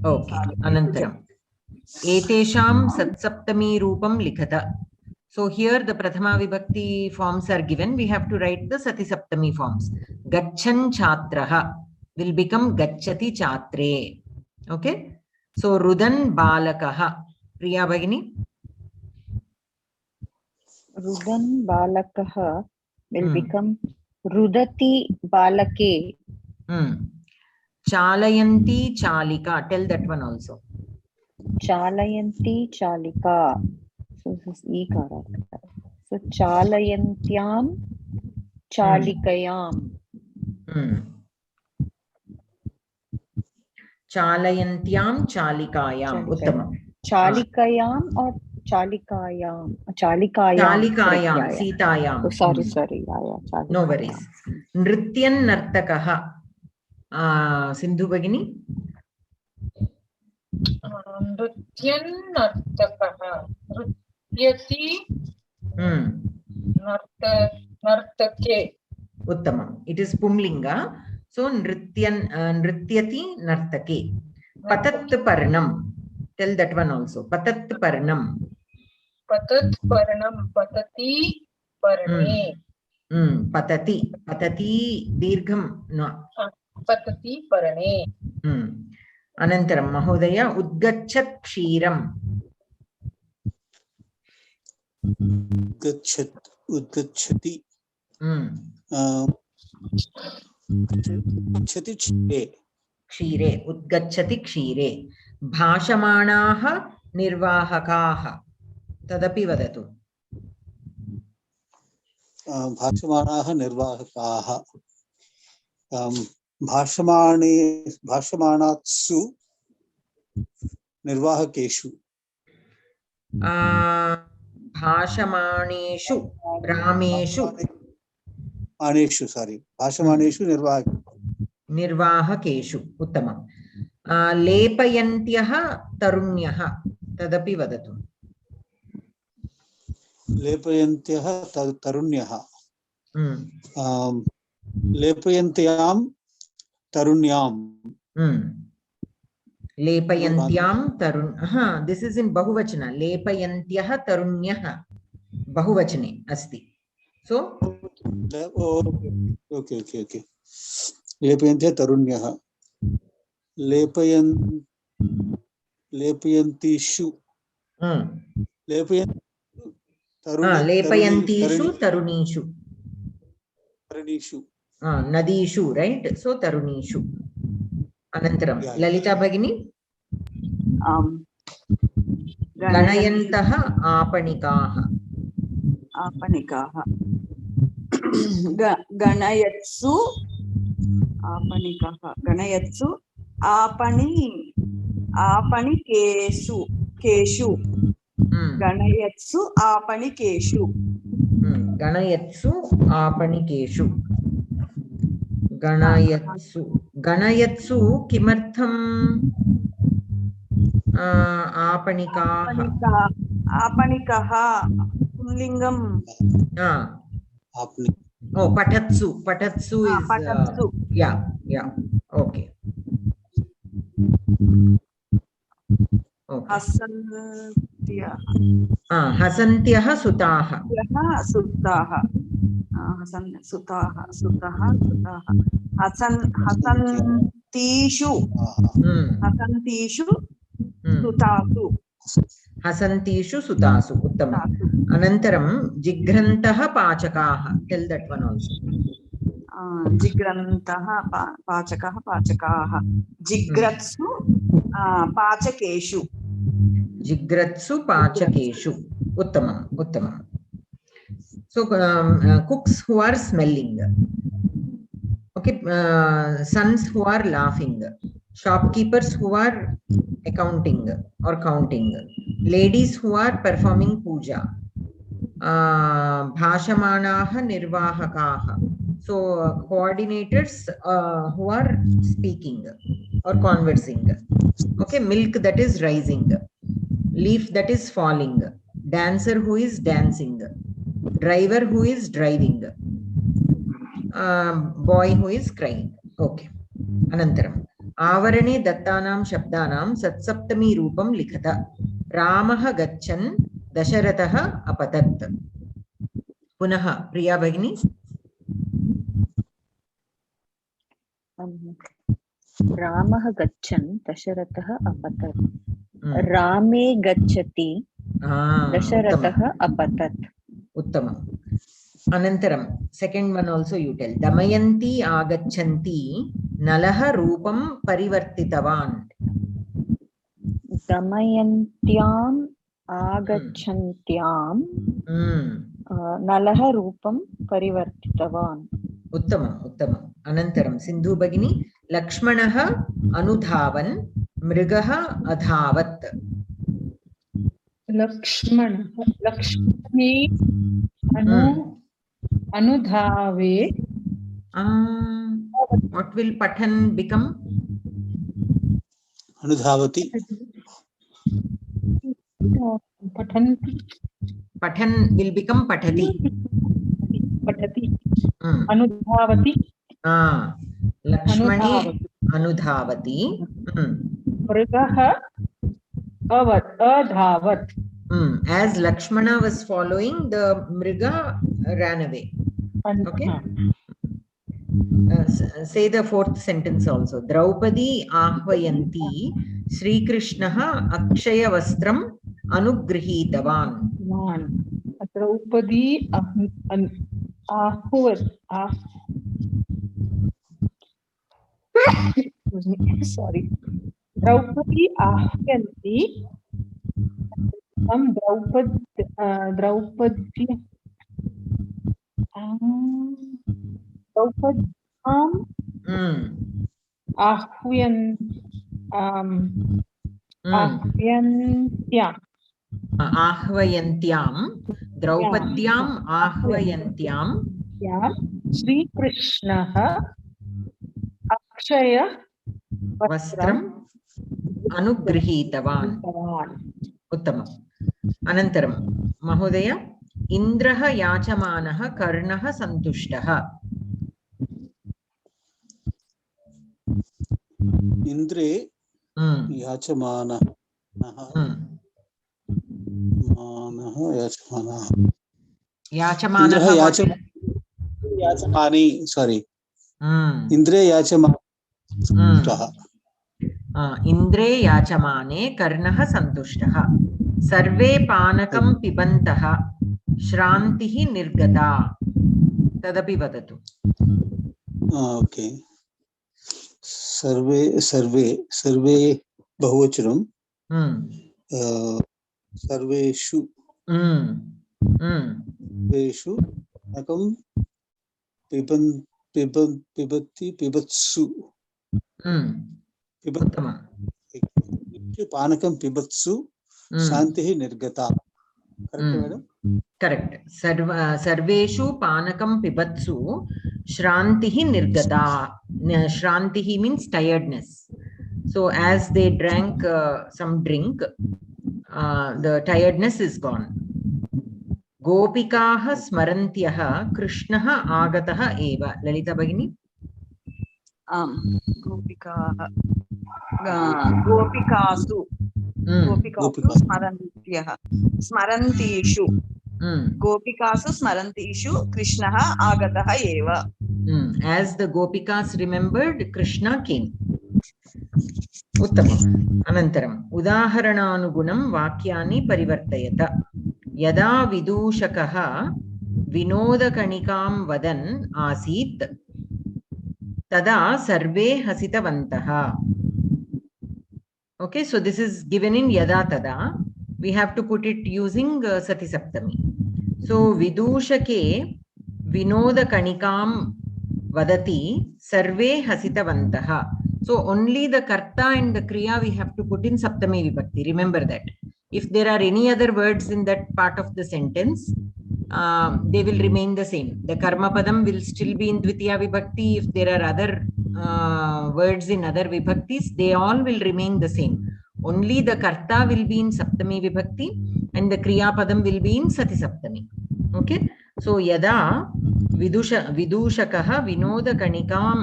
Okay. Anantaram. Etesham satsaptami rupam likhata. So here the Prathama Vibhakti forms are given. We have to write the Sati Saptami forms. Gachan chatraha will become gacchati chatre. Okay. So Rudan balakaha. Priya Bhagini? Rudan balakaha will become Rudati balake. Chalayanti chalika. Tell that one also. Chalayanti chalika. So this is Ikara. So chalayantyam chalikayam. Chalayantyam chalikayam. Uttamam. Chalikayam or chalikayam? Chalikayam. Sitayam. Oh, sorry. No worries. Nrityan nartakaha. Sindhu Bhagini? Nrityan nartakaha. Nrityati nartake. Uttamam. It is Pumlinga. So nrityati nartake. Patat parnam. Tell that one also. Patat parnam. Patati parne. Patati dirgham. No. Patati parne. Anantaram Mahodaya udgachat kshiram. Udgachati. Kshire. Udgachati kshire. Bhashamanaha nirvahakaha. Tadapi vadatu. भाष्यमाणाः निर्वाहकाः भाष्यमाणात्सु निर्वाहकेषु भाषमाणेषु रामेषु भाषमाणेषु निर्वाहकेषु उत्तमम् लेपयन्त्यः तरुण्यः तदपि वदतु लेपयन्त्यः तरुण्यः लेपयन्त्यां तरुण्यां लेपयन्त्यां तरुण this is in बहुवचन लेपयन्त्यः तरुण्यः बहुवचने अस्ति so okay okay okay लेपयन्त्यः तरुण्यः लेपयन्तीषु लेपयन्तीषु तरुणीषु तरुणीषु नदीषु राइट सो तरुणीषु अनन्तरं ललिता भगिनी गणयन्तः आपणिकाः गणयत्सु आपणिकाः गणयत्सु आपणिकेषु गणयत्सु आपणिकेषु गणयत्सु आपणिकेषु गणयत्सु गणयत्सु किमर्थम् आपणिकाः पुल्लिङ्गं पठत्सु पठत्सु is yeah okay हसन्त्यः सुताः हसन्तीषु सुतासु हसन्तीषु सुतासु उत्तमम् अनन्तरं जिघ्रन्तः पाचकाः टेल दैट वन आल्सो जिघ्रन्तः पाचकाः जिघ्रत्सु पाचकेषु उत्तमम् उत्तमम् so cooks who are smelling okay sons who are laughing shopkeepers who are accounting or counting ladies who are performing puja bhashamanaah nirvahakaah so coordinators who are speaking or conversing okay milk that is rising leaf that is falling dancer who is dancing driver who is driving boy who is crying okay anantaram आवर्णे दत्तानां शब्दानां सत्सप्तमी रूपं लिखत रामः गच्छन् दशरथः अपतत् पुनः प्रिया भगिनी रामः गच्छन् दशरथः अपतत् रामे गच्छति दशरथः अपतत् उत्तमम् अनन्तरं second one also you tell Damayanti आगच्छन्ती नलः रूपं परिवर्तितवान् दमयन्त्याम् आगच्छन्त्यां नलः रूपं परिवर्तितवान् उत्तमम् उत्तमम् अनन्तरं सिन्धु भगिनी लक्ष्मणः अनुधावन् मृगः अधावत् Lakshmi अनुधावे what will patan become अनुधावति patan will become patati अनुधावति lakshmani anudhavati मृगः अधावत् as Lakshmana was following the mriga ran away okay say the fourth sentence also Draupadi ahvayanti Sri Krishnaha akshaya vastram anugrihitavan Draupadi sorry Draupadi ahvayanti Draupadi द्रौपद्याम् आह्वयन्त्यां द्रौपद्याम् आह्वयन्त्यां श्रीकृष्णः अक्षय वस्त्रम् अनुगृहीतवान्. उत्तमम्. अनन्तरं महोदय, इन्द्रः याचमानः कर्णः सन्तुष्टः. इन्द्रे याचमानः याचमानी, sorry. इन्द्रे याचमानः. इन्द्रे याचमाने कर्णः सन्तुष्टः. सर्वे पानकं पिबन्तः श्रान्तिः निर्गता. तदपि वदतु. ओके. सर्वे बहुवचनं. सर्वेषु पानकं पिबत्सु. पानकं पिबत्सु शान्तिः निर्गता. Correct madam? करेक्ट. सर्वेषु पानकं पिबत्सु श्रान्तिः निर्गता. Shrantihi means tiredness. So as they drank some drink, the tiredness is gone. Gopikaah smarantyah Krishnah agatah eva. Lalita Bhagini? Gopikasu smarantishu. Gopikasu smarantishu Krishnah agatah eva. As the Gopikas remembered, Krishna came. Uttamam. Anantaram. Udaharananugunam vakyani parivartayata. Yada vidushakaha vinodakanikam vadan asit tada sarve hasitavantaha. Okay, so this is given in yada tada. We have to put it using Sati Saptami. So vidushake vinodakanikam vadati sarve hasitavantaha. So only the karta and the kriya we have to put in Saptami Vibhakti. Remember that. If there are any other words in that part of the sentence, they will remain the same. The karma padam will still be in Dvitiya Vibhakti. If there are other words in other Vibhaktis, they all will remain the same. Only the karta will be in Saptami Vibhakti and the kriya padam will be in Sati Saptami. Okay. So yada vidushakaha vinoda kanikam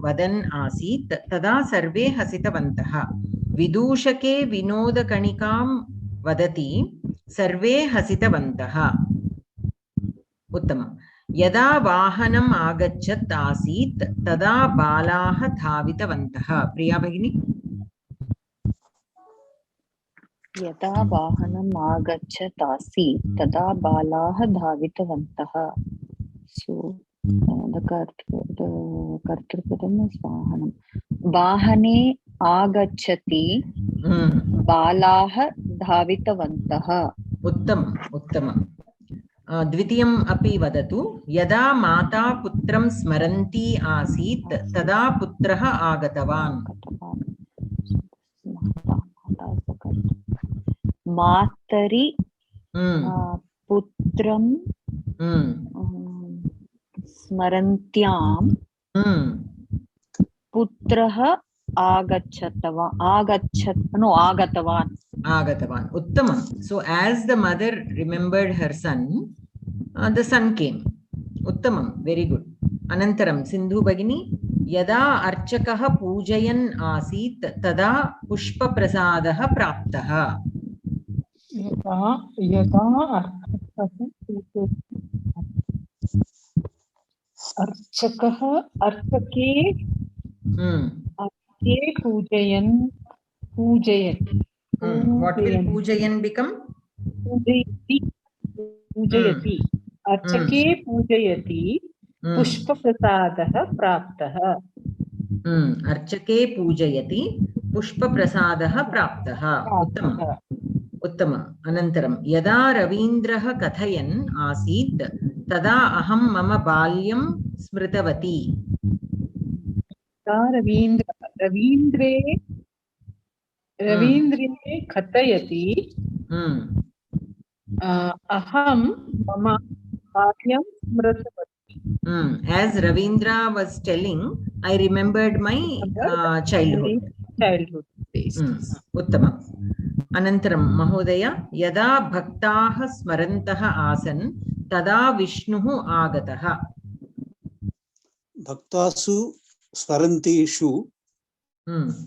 vadan asit tada sarve hasitavantaha. Vidushake vinoda kanikam vadati sarve hasitavantaha. Uttamam. Yada vahanam agachat asit tada balaha dhavitavantaha. Priya Bhagini? यदा वाहनम् आगच्छत् आसीत् तदा बालाः धावितवन्तः. So the कर्तृपदम् is वाहनम्. वाहने आगच्छति बालाः धावितवन्तः. उत्तमम् उत्तमम्. द्वितीयम् अपि वदतु. यदा माता पुत्रं स्मरन्ती आसीत् तदा पुत्रः आगतवान्. मातरि पुत्रं स्मरन्त्यां पुत्रः आगतवान्. Uttamam. So as the mother remembered her son, the son came. Uttamam. Very good. Anantaram Sindhu Bhagini. Yada archakah pujayan asit tada pushpa prasadaha praptaha. अर्चके पूजयन्. What will pujayan become? पूजयति. अर्चके पूजयति पुष्पप्रसादः प्राप्तः. अर्चके पूजयति पुष्पप्रसादः प्राप्तः. उत्तमम्. Anantaram. Yada Ravindrah kathayan asit tada aham mama balyam smritavati. रवीन्द्रे कथयति अहं मम बाल्यं स्मृतवती. As Ravindra was telling, I remembered my childhood. days. Uttamam. Anantaram Mahodaya, yada bhaktaha smarantaha asan tada Vishnuhu agataha. Bhaktasu swarantishu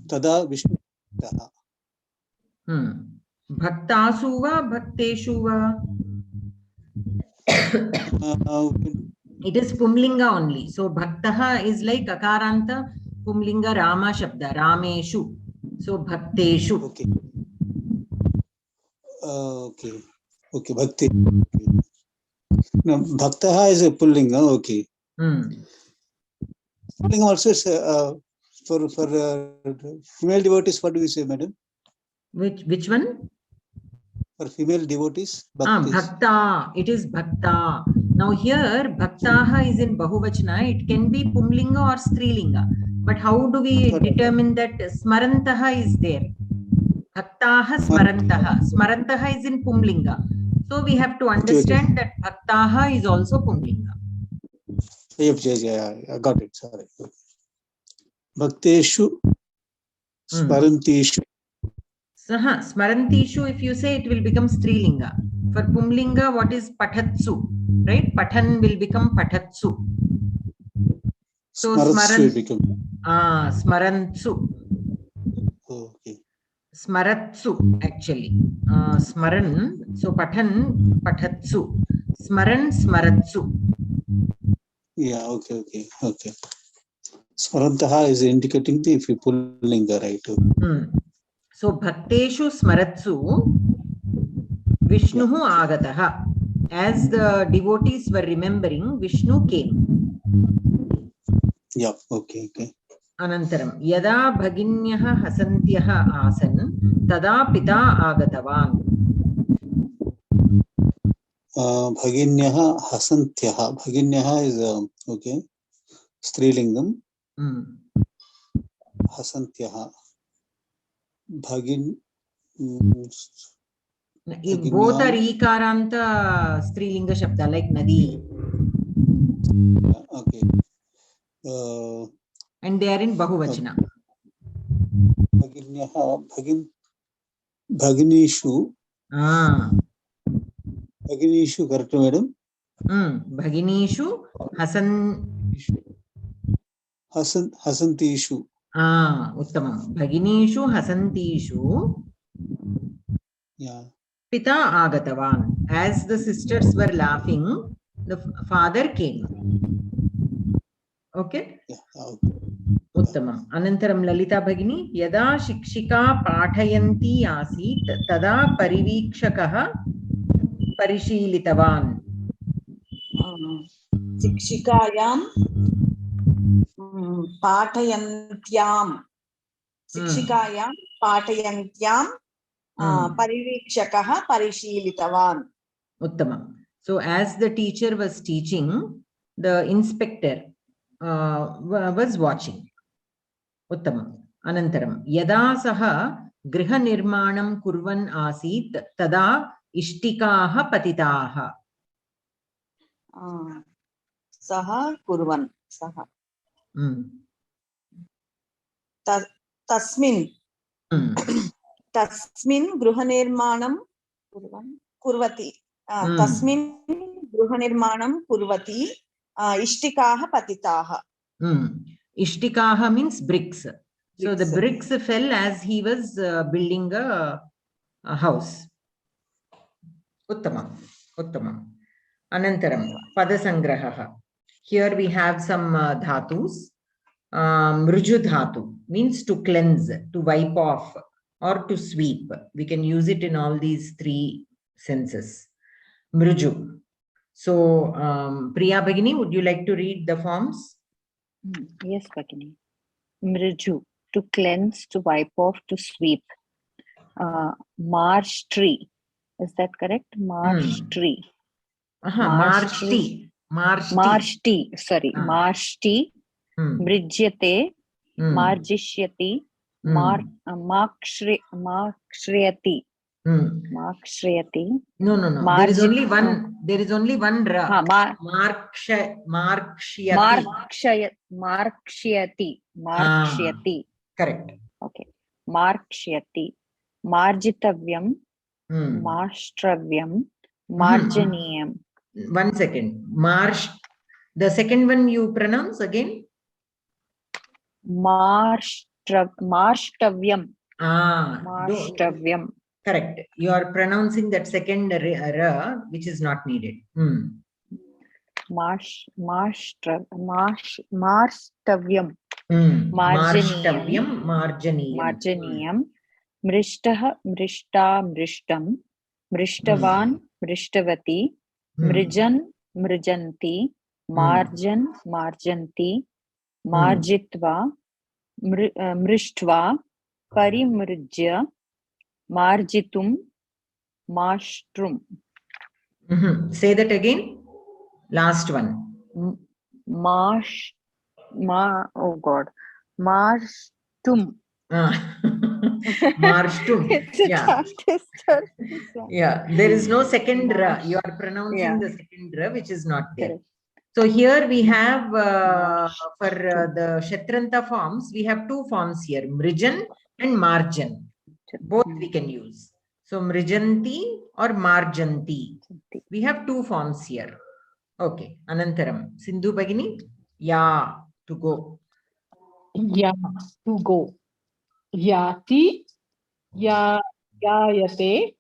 tada Vishnu. Bhaktasu va bhakteshu va? It is Pumlinga only. So bhaktaha is like akaranta Pumlinga Rama Shabda, Rameshu. So bhakteshu. Okay. Okay, bhakti. Now, bhaktaha is a pullinga. Okay. Pullinga also is for female devotees. What do we say, madam? Which one? For female devotees. Bhakta. It is bhakta. Now here bhaktaha is in bahuvachana. It can be pumlinga or strilinga. But how do we determine that smarantaha is there? Bhaktaha smarantaha. Smarantaha is in pumlinga. So we have to understand that bhaktaha is also pumlinga. Yeah, I got it. Sorry. Bhakteshu smarantishu. Smarantishu, if you say, it will become strilinga. For pumlinga, what is patatsu? Right? Patan will become patatsu. So smarantsu. Smarantsu. Okay. Smaratsu, actually. Smaran, so patan, patatsu. Smaran, smaratsu. Yeah, okay. Smarantaha is indicating the if you pullinga, right? So bhakteshu smaratsu Vishnuhu agataha. As the devotees were remembering, Vishnu came. Yeah, okay. Anantaram yada bhaginyaha hasantyaha asan tada pita agatavan. Bhaginyaha hasantyaha. Bhaginyaha is okay. Strilingam. Hasantyaha. Both are ikaranta strilinga shabda like nadi. Okay. And they are in bahuvachana. Bhaginishu. Bhaginishu, correct, madam? Bhaginishu hasantishu. Uttamam. Bhaginishu hasantishu. Yeah. Pita agatavan. As the sisters were laughing, the father came. Okay? Yeah. Uttamam. Anantaram Lalita Bhagini, yada shikshika pathayanti asit tada parivikshakaha parishilitavan. Shikshikayam पाठयन्त्यां परिवीक्षकः परिशीलितवान्. Uttamam. So as the teacher was teaching, the inspector was watching. Uttamam. Anantaram yada saha griha nirmanam kurvan asit tada ishtikaha patitaha. Saha kurvan. Saha. तस्मिन् गृहनिर्माणं कुर्वति इष्टिकाः पतिताः. Ishtikaha means bricks. So the bricks fell as he was building a house. Uttamam. Anantaram padasangrahaha. Here we have some dhatus. Mruju dhatu means to cleanse, to wipe off, or to sweep. We can use it in all these three senses. Mruju. So, Priya Bhagini, would you like to read the forms? Yes, Bhagini. Mruju, to cleanse, to wipe off, to sweep. Marsh tree. Is that correct? Marsh tree. Marsh tree. Marshti, sorry, Marshti, Mrijyate, Marjishyati, Makshriyati. Makshriyati. No. There is only one. There is only one ra. Markshyati. Correct. Okay. Markshyati. Marjitavyam. Mashtravyam. Marjaniyam. 1 second. The second one you pronounce again? Marshtavyam. Marshtavyam. Correct. You are pronouncing that second ra, which is not needed. Marshtavyam. Marjaniyam. Mrishtaha, Mrishtam. Mrishtavan, Mrishtavati. Mrijan, Mrijanti. Marjan, Marjanti. Marjitva, Mrishtva. Parimrijya. Marjitum, Mashtrum. Say that again. Last one. Oh God. Marshtum. Marshtum. Yeah. There is no second ra. You are pronouncing the second ra, which is not there. Correct. So here we have for the Kshatranta forms, we have two forms here, Mrijan and Marjan. Both we can use. So Mrijanti or Marjanti. We have two forms here. Okay. Anantaram. Sindhu Bhagini. Ya, to go. Ya, to go. Yati, yayate,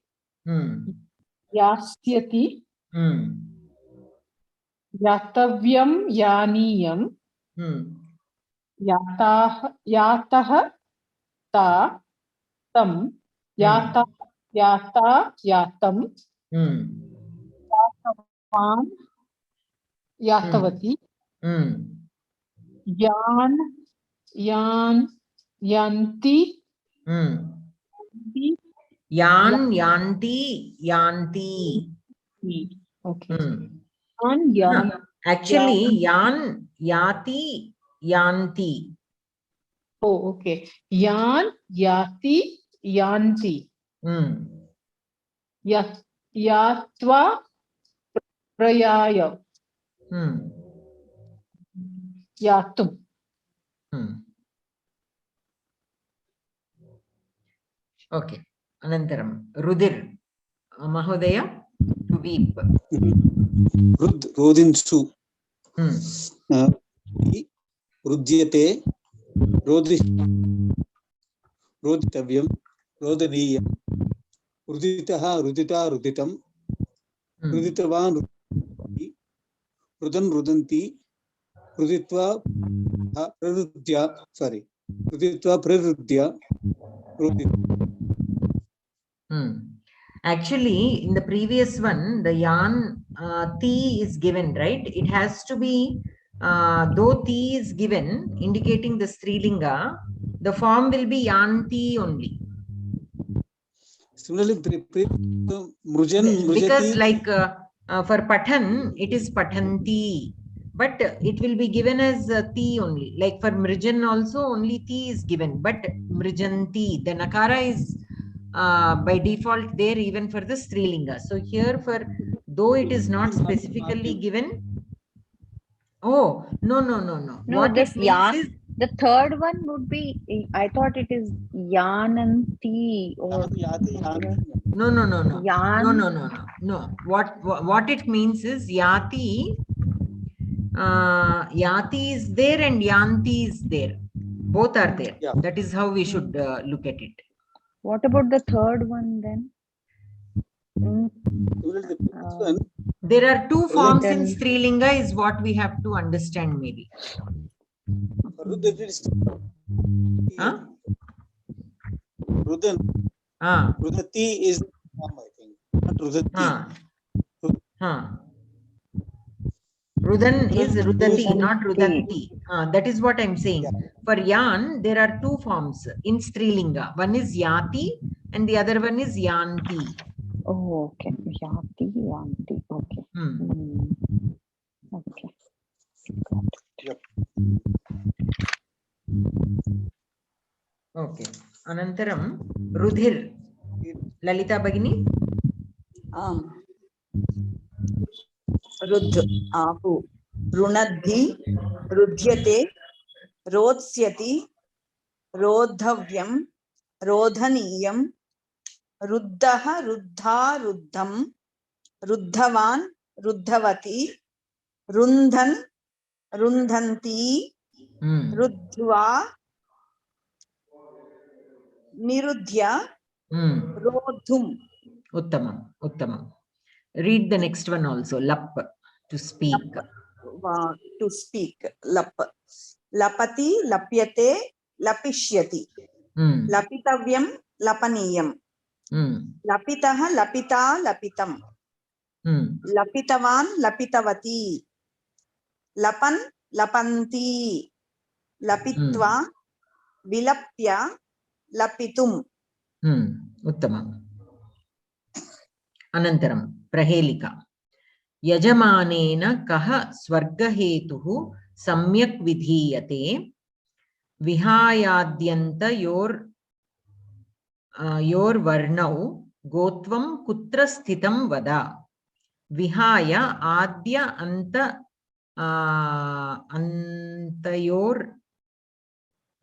yasyati, yatavyam, yaniyam, yatah, ta, tam, yata, yatam, yatavan, yatavati, yanti, yanti. Okay. Actually, yati, yanti. Oh, okay. Yati, yanti. Yatva, prayaya. Yatum. Okay. Anantaram. Rudir. Mahodaya, to weep. Rodinsu. Rudyate. Roditavyam. Rodaniyam. Ruditaha, Rudita, Ruditam. Ruditavan, Rudan, Rudanti. Ruditva, Prarudya. Sorry. Ruditva, Prarudya. Actually, in the previous one, the yan ti is given, right? It has to be, though ti is given, indicating the Strilinga, the form will be yanti only. Similarly, because like for Pathan, it is Pathanti, but it will be given as ti only. Like for Mrijan also, only ti is given, but Mrijanti, the Nakara is by default there even for the Strilinga. So here for, though it is not specifically given. Oh, no. No, what this it means is, the third one would be, I thought it is Yananti or no. What it means is Yati. Yati is there and Yanti is there. Both are there. Yeah. That is how we should look at it. What about the third one then? There are two forms in Strilinga is what we have to understand maybe. Rudati is the form, I think. Not Rudati. Rudan is Rudati, not Rudanti. That is what I'm saying. Yeah. For Yan, there are two forms in Strilinga. One is Yati and the other one is Yanti. Oh, okay. Yati, Yanti. Okay. Okay. Yep. Okay. Anantaram, Rudhir. Lalita Bagini. रुद् Ahu रुणद्धि रुध्यते रोत्स्यति रोद्धव्यं रोधनीयं रुद्धः रुद्धा रुद्धं रुद्धवान् रुद्धवती रुन्धन् रुन्धन्ती रुद्ध्वा निरुध्य रोद्धुम्. Uttamam. Uttamam. Read the next one also. Lap, to speak. To speak. Lap. Lapati, lapyate, lapishyati. Lapitavyam, lapaniyam. Lapitaha, lapita, lapitam. Lapitavan, lapitavati. Lapan, lapanti. Lapitva, vilapya, lapitum. Uttamam. Anantaram, Prahelika. Yajamanena kaha swargahetuhu samyak vidhiyate vihayadyanta yor varnau gotvam kutra sthitam vada. Vihaya adya antayor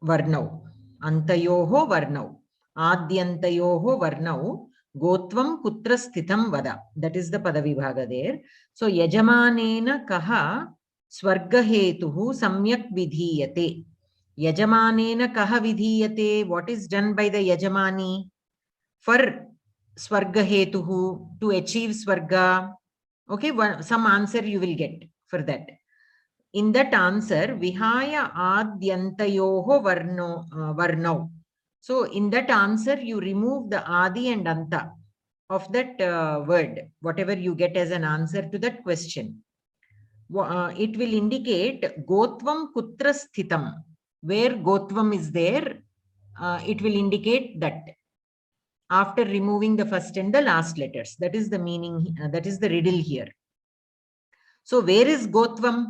varnau. Antayoho varnau. Adyantayoho varnau. Gotvam kutra sthitam vada. That is the Padavibhaga there. So, Yajamanena kaha swargahetuhu samyak vidhiyate. Yajamanena kaha vidhiyate. What is done by the Yajamani for swargahetuhu, to achieve swarga? Okay, some answer you will get for that. In that answer, Vihaya adyantayoho varnau. So, in that answer, you remove the Adi and Anta of that word, whatever you get as an answer to that question. It will indicate Gotvam Kutra Sthitam. Where Gotvam is there, it will indicate that. After removing the first and the last letters. That is the meaning, that is the riddle here. So, where is Gotvam?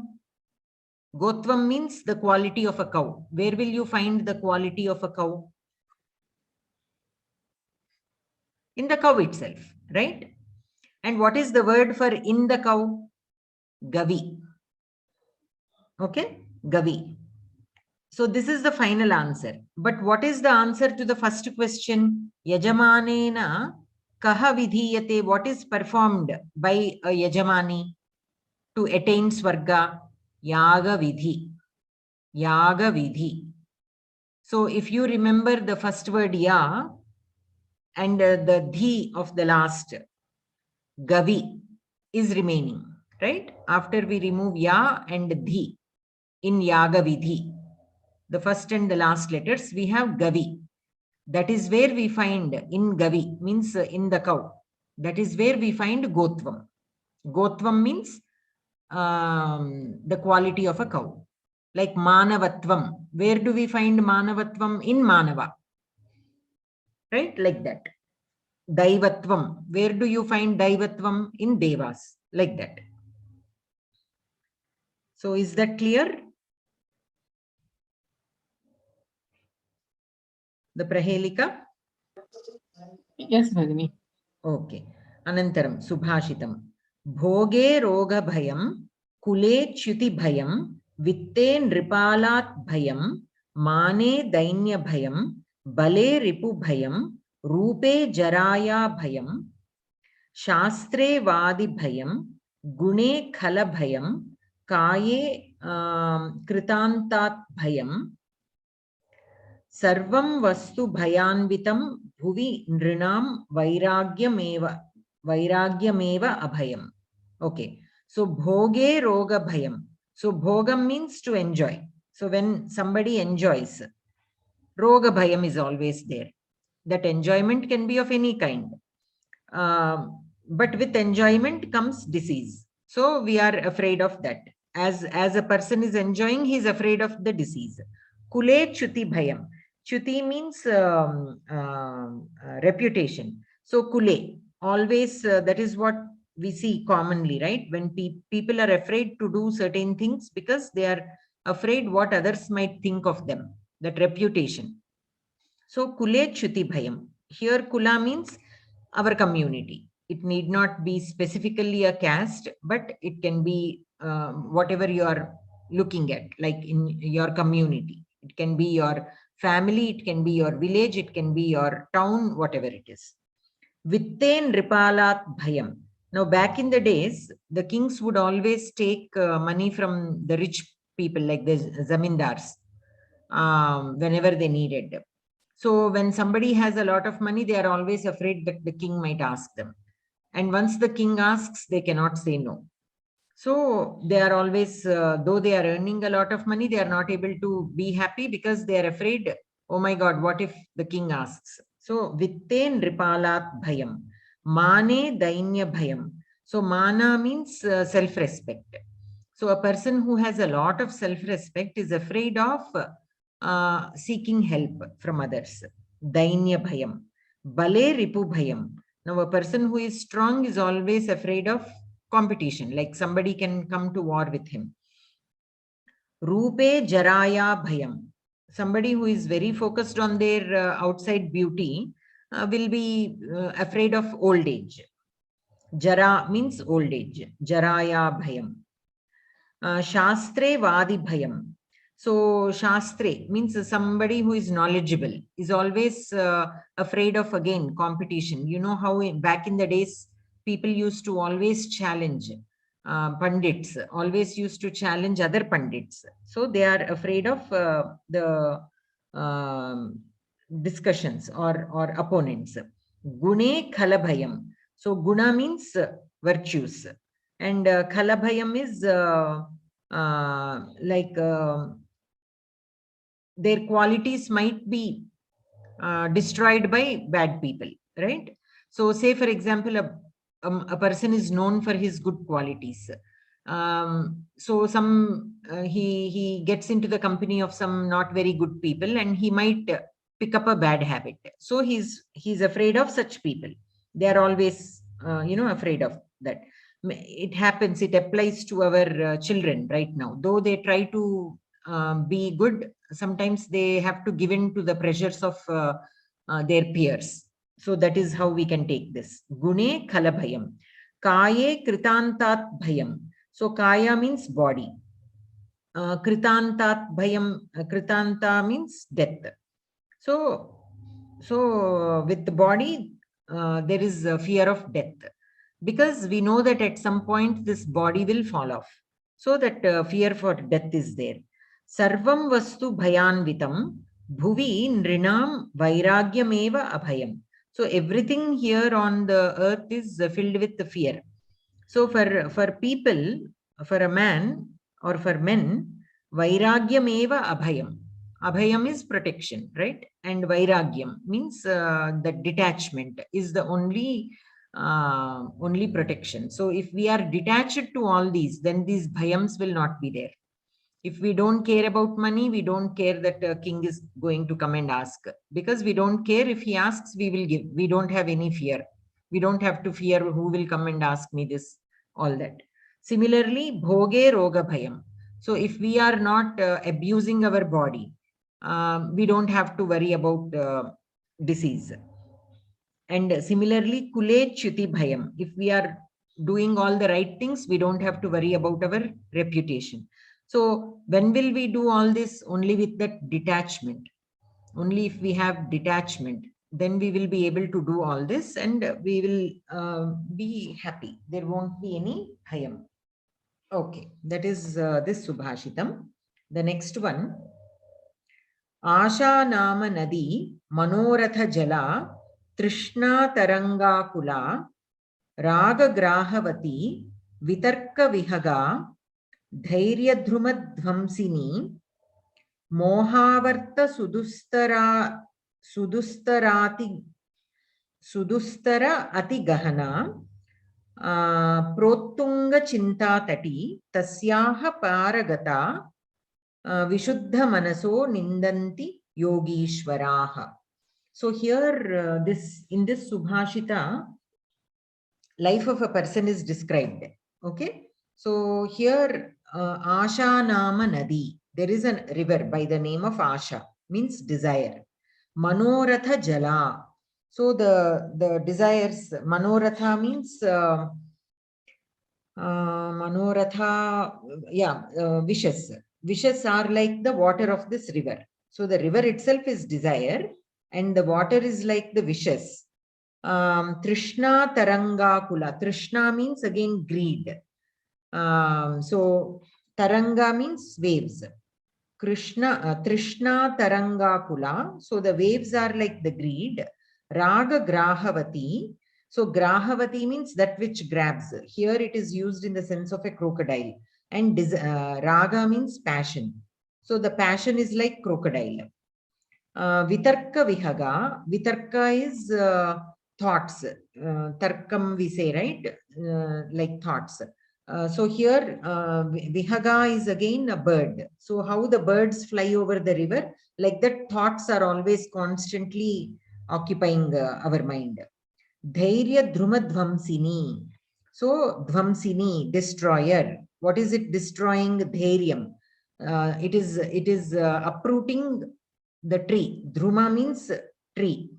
Gotvam means the quality of a cow. Where will you find the quality of a cow? In the cow itself, right? And what is the word for in the cow? Gavi. Okay, Gavi. So this is the final answer. But what is the answer to the first question? Yajamanena kaha vidhiyate. What is performed by a Yajamani to attain Swarga? Yaga vidhi. Yaga vidhi. So if you remember the first word ya and the dhi of the last, Gavi is remaining, right? After we remove ya and dhi in Yaga vidhi, the first and the last letters, we have Gavi. That is where we find in Gavi, means in the cow. That is where we find Gotvam. Gotvam means the quality of a cow. Like Manavatvam. Where do we find Manavatvam? In Manava. Right? Like that. Daivatvam. Where do you find Daivatvam? In Devas. Like that. So is that clear? The Prahelika? Yes, Bhagini. Okay. Anantaram, Subhashitam. Bhoge roga bhayam, kule chuti bhayam, vitte nripalat bhayam, mane dainya bhayam, bale ripu bhayam, rupe jaraya bhayam, shastre vadi bhayam, gune khala bhayam, kaye kritantat bhayam, sarvam vastu bhayanvitam bhuvi nrinam vairagyameva abhayam. Okay. So bhoge roga bhayam. So bhogam means to enjoy. So when somebody enjoys, roga bhayam is always there. That enjoyment can be of any kind. But with enjoyment comes disease. So we are afraid of that. As a person is enjoying, he is afraid of the disease. Kule chuti bhayam. Chuti means reputation. So kule, always that is what we see commonly, right? When people are afraid to do certain things because they are afraid what others might think of them, that reputation. So kule chuti bhayam. Here kula means our community. It need not be specifically a caste, but it can be whatever you are looking at, like in your community. It can be your family, it can be your village, it can be your town, whatever it is. Vitten ripalat bhayam. Now, back in the days, the kings would always take money from the rich people, like the zamindars, whenever they needed. So when somebody has a lot of money, they are always afraid that the king might ask them. And once the king asks, they cannot say no. So they are always, though they are earning a lot of money, they are not able to be happy because they are afraid, oh my God, what if the king asks? So vitte nripalat bhayam, mane dainya bhayam. So mana means self-respect. So a person who has a lot of self-respect is afraid of seeking help from others. Dainya bhayam. Bale ripu bhayam. Now a person who is strong is always afraid of competition, like somebody can come to war with him. Rupe jaraya bhayam. Somebody who is very focused on their outside beauty will be afraid of old age. Jara means old age. Jaraya bhayam. Shastre vadi bhayam. So Shastre means somebody who is knowledgeable is always afraid of, again, competition. You know how back in the days, people used to always challenge pandits, always used to challenge other pandits. So they are afraid of the discussions or opponents. Gune khalabhayam. So guna means virtues. And khalabhayam is like their qualities might be destroyed by bad people, right? So say, for example, a person is known for his good qualities. So he gets into the company of some not very good people, and he might pick up a bad habit. So he's afraid of such people. They are always afraid of that. It happens, it applies to our children right now. Though they try to be good, sometimes they have to give in to the pressures of their peers. So that is how we can take this. Gune khalabhayam. Kaye kritantat bhayam. So kaya means body. Kritantat bhayam, kritanta means death. So with the body, there is a fear of death, because we know that at some point this body will fall off. So that fear for death is there. Sarvam vastu bhayanvitam bhuvi nrinam vairagyameva abhayam. So everything here on the earth is filled with the fear. So for people, for a man or for men, vairagyameva abhayam. Abhayam is protection, right? And vairagyam means the detachment is the only protection. So if we are detached to all these, then these bhayams will not be there. If we don't care about money, we don't care that a king is going to come and ask, because we don't care. If he asks, we will give. We don't have any fear. We don't have to fear who will come and ask me this, all that. Similarly, bhoge roga bhayam. So if we are not abusing our body, we don't have to worry about disease. And similarly, kule chuti bhayam. If we are doing all the right things, we don't have to worry about our reputation. So when will we do all this? Only with that detachment. Only if we have detachment, then we will be able to do all this, and we will be happy. There won't be any bhayam. Okay, that is this Subhashitam. The next one. Asha nama nadi manoratha jala trishna taranga kula raga grahavati vitarka vihaga dhairya dhrumadvamsini mohavarta sudustara ati gahana prottunga chinta tati tasyaha paragata vishuddha manaso nindanti yogishwaraha. So here in this Subhashita, life of a person is described. Okay, so here Asha Nama Nadi, there is a river by the name of Asha, means desire. Manoratha Jala, so the desires, Manoratha means Manoratha, wishes. Wishes are like the water of this river. So the river itself is desire and the water is like the wishes. Trishna Taranga Kula. Trishna means again greed. So Taranga means waves. Trishna Taranga Kula. So the waves are like the greed. Raga Grahavati. So Grahavati means that which grabs. Here it is used in the sense of a crocodile. And Raga means passion. So the passion is like crocodile. Vitarka Vihaga. Vitarka is thoughts. Tarkam we say, right? Like thoughts. So here Vihaga is again a bird. So how the birds fly over the river, like that thoughts are always constantly occupying our mind. Dhairya Dhrumadvamsini. So Dvamsini, destroyer. What is it destroying? Dhairyam. It is uprooting the tree. Dhruma means tree.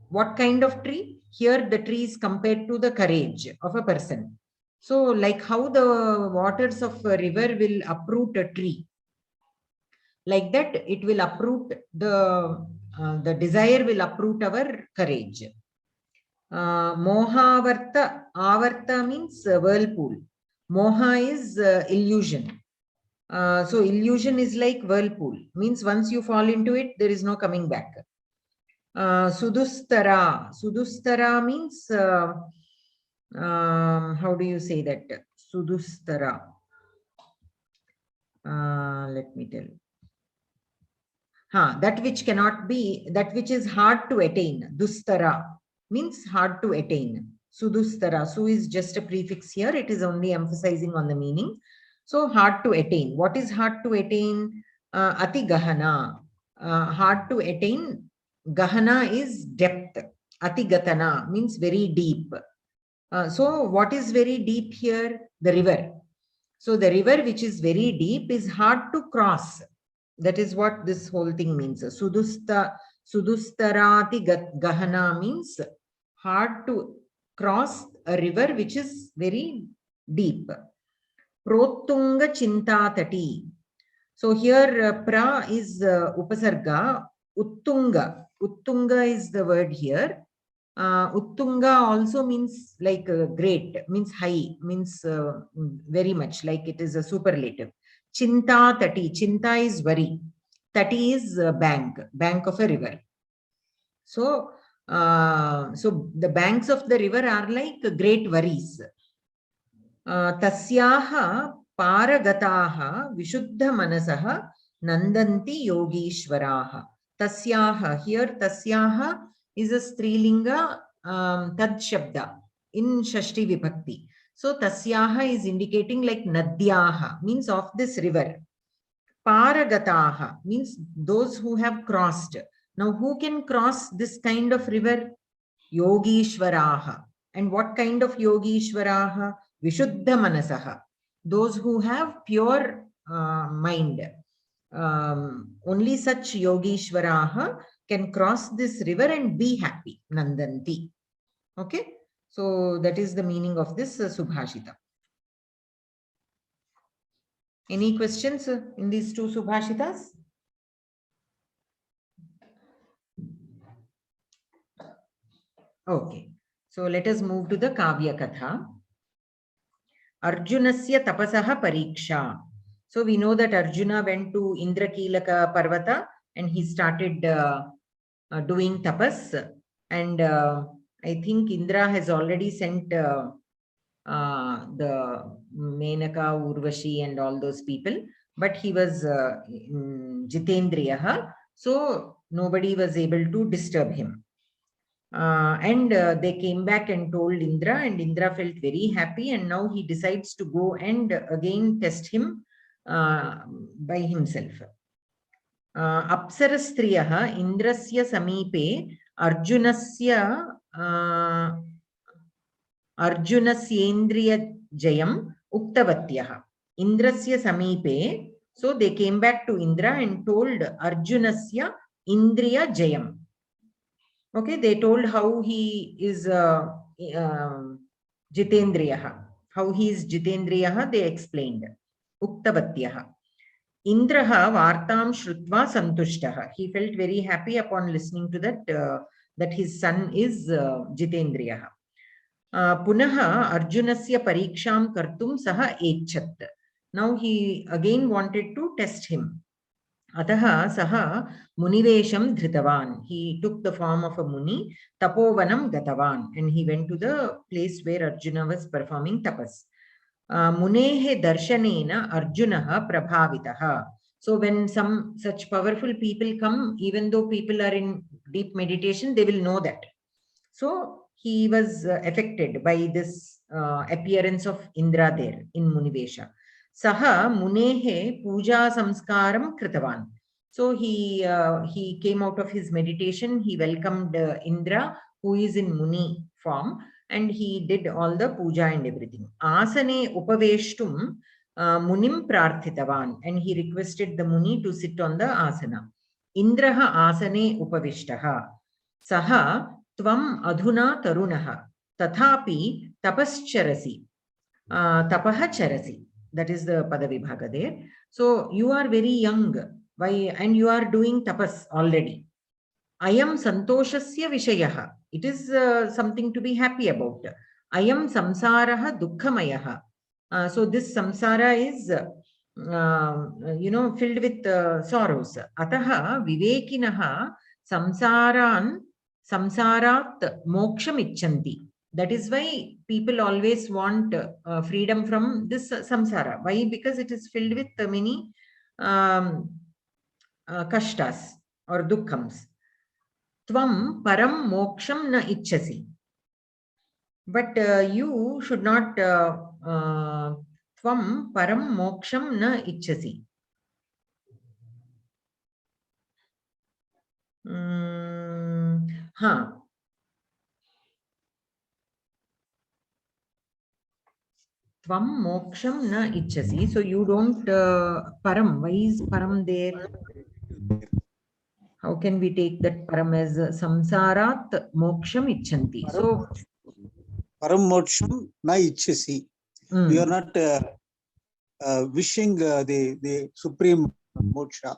What kind of tree? Here the tree is compared to the courage of a person. So like how the waters of a river will uproot a tree, like that it will uproot the desire will uproot our courage. Mohavarta, avarta means whirlpool. Moha is illusion. So illusion is like whirlpool, means once you fall into it, there is no coming back. Sudustara. Sudustara means, how do you say that? Sudustara. Let me tell. That which cannot be, that which is hard to attain. Dustara means hard to attain. Sudustara. Su is just a prefix here. It is only emphasizing on the meaning. So hard to attain. What is hard to attain? Ati Gahana. Hard to attain. Gahana is depth. Ati Gatana means very deep. So what is very deep here? The river. So the river which is very deep is hard to cross. That is what this whole thing means. Sudustarati Gahana means hard to cross a river which is very deep. Protunga Chintatati. So here pra is upasarga. Uttunga. Uttunga is the word here. Uttunga also means like great, means high, means very much, like it is a superlative. Chinta Tati. Chinta is worry. Tati is bank of a river. So, so the banks of the river are like great worries. Tasyaha Paragataha Vishuddha Manasaha Nandanti Yogishwaraha. Tasyaha. Here Tasyaha is a strilinga tad shabda in Shashti Vibhakti. So Tasyaha is indicating like Nadyaha, means of this river. Paragataha means those who have crossed. Now who can cross this kind of river? Yogishwaraha. And what kind of Yogishwaraha? Vishuddha Manasaha. Those who have pure mind. Only such Yogishwaraha can cross this river and be happy. Nandanti. Okay. So that is the meaning of this Subhashita. Any questions in these two Subhashitas? Okay. So let us move to the Kavya Katha. Arjunasya tapasaha pariksha. So we know that Arjuna went to Indrakilaka Parvata and he started doing tapas. And I think Indra has already sent the Menaka, Urvashi and all those people. But he was Jitendriyaha. So nobody was able to disturb him. And they came back and told Indra, and Indra felt very happy, and now he decides to go and again test him by himself. Apsarastriyaha Indrasya Samipe Arjunasya Arjunasyendriya Jayam Uktavatyah. Indrasya Samipe. So they came back to Indra and told Arjunasya Indriya Jayam. Okay, they told how he is Jitendriyaha. How he is Jitendriyaha, they explained. Uktavatyah. Indraha Vartam Shrutva Santushtaha. He felt very happy upon listening to that, that his son is Jitendriyaha. Punaha Arjunasya Pariksham Kartum Saha Echat. Now he again wanted to test him. Ataha Saha Munivesham Dhritavan. He took the form of a Muni, Tapovanam Gatavan, and he went to the place where Arjuna was performing tapas. Munehe Darshanena Arjunaha Prabhavitaha. So when some such powerful people come, even though people are in deep meditation, they will know that. So he was affected by this appearance of Indra there in Munivesha. Saha Munehe Puja Samskaram Kritavan. So he came out of his meditation. He welcomed Indra, who is in Muni form, and he did all the puja and everything. Asane Upaveshtum Munim Prarthitavan, and he requested the Muni to sit on the asana. Indraha Asane Upavishtaha. Saha Tvam Adhuna Tarunaha Tathapi Tapascharasi. Tapaha Charasi. That is the Padavibhaga there. So you are very young. Why? And you are doing tapas already. Ayam Santoshasya Vishayaha. It is something to be happy about. Ayam Samsaraha Dukkhamayaha. So this samsara is, filled with sorrows. Ataha Vivekinaha Samsarat Moksham Icchanti. That is why people always want freedom from this samsara. Why? Because it is filled with many kashtas or dukkhams. Tvam param moksham na ichchasi. But you should not tvam param moksham na ichchasi. Tvam moksham na ichchasi. So you don't param. Why is param there? How can we take that param as samsarat moksham icchanti? So param moksham na ichchasi. You are not wishing the supreme moksha.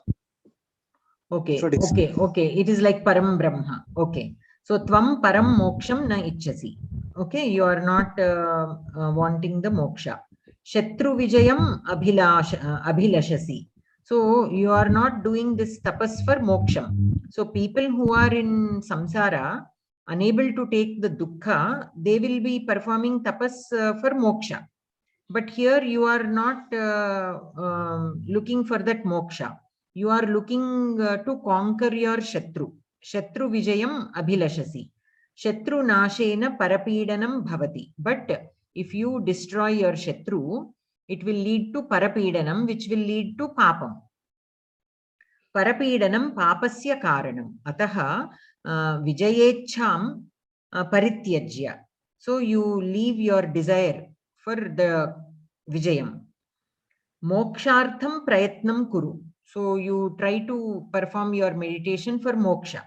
Okay. It is like param brahma. Okay. So tvam param moksham na ichchasi. Okay, you are not wanting the moksha. Shatru vijayam abhilashasi. So you are not doing this tapas for moksham. So people who are in samsara, unable to take the dukkha, they will be performing tapas for moksha. But here you are not looking for that moksha. You are looking to conquer your shatru. Shatru vijayam abhilashasi. Shatru nashena parapidanam bhavati. But if you destroy your shatru, it will lead to parapidanam, which will lead to papam. Parapidanam papasya karanam. Ataha vijayechham parityajya. So you leave your desire for the vijayam. Mokshartham prayatnam kuru. So you try to perform your meditation for moksha.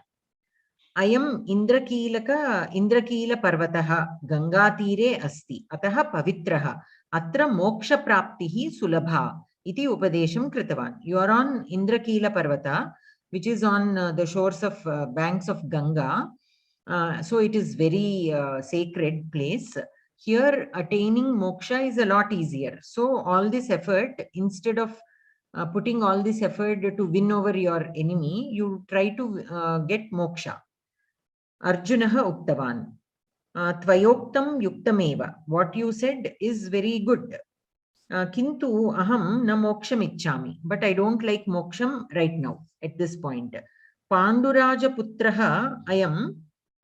Ayam Indrakila Parvataha Gangatire Asti Ataha Pavitraha Atra Moksha Praptihi Sulabha Iti Upadesham Kritavan. You are on Indrakila Parvata, which is on the shores of banks of Ganga. So it is very sacred place. Here attaining moksha is a lot easier. So all this effort, instead of putting all this effort to win over your enemy, you try to get moksha. Arjunaha Uktavan. Tvayoktam Yuktameva. What you said is very good. Kintu aham na moksham ichchami. But I don't like moksham right now, at this point. Panduraja putraha ayam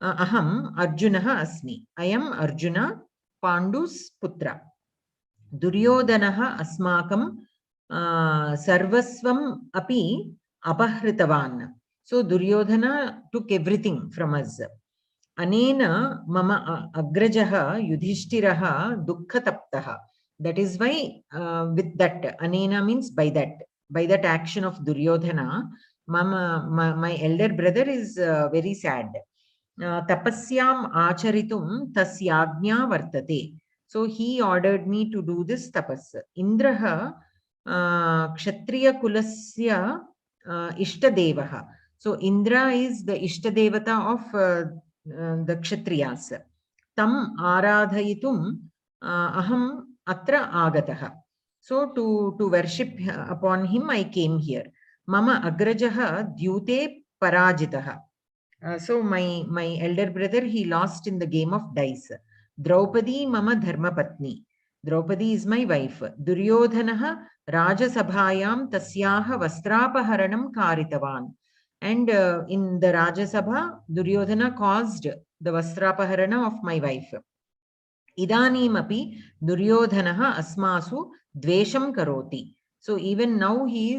aham Arjunaha asmi. Ayam Arjuna Pandu's putra. Duryodhanaha asmakam sarvasvam api apahritavan. So Duryodhana took everything from us. Anena mama agrajaha yudhishthiraha dukkhataptaha. That is why with that, anena means by that action of Duryodhana, my elder brother is very sad. Tapasyam acharitum tasyagnya vartate. So he ordered me to do this tapas. Indraha kshatriya kulasya ishtadevaha. So Indra is the ishtadevata of the kshatriyas. Tam aradhayitum aham atra agataha. So to worship upon him I came here. Mama agrajaha dyute parajitaha. So my elder brother, he lost in the game of dice. Draupadi mama dharma patni. Draupadi is my wife. Duryodhanaha rajasabhayam tasyaha vastrapaharanam karitavan. And in the Rajasabha, Duryodhana caused the vastrapaharana of my wife. Idanimapi Duryodhanaha asmasu dvesham karoti. So even now he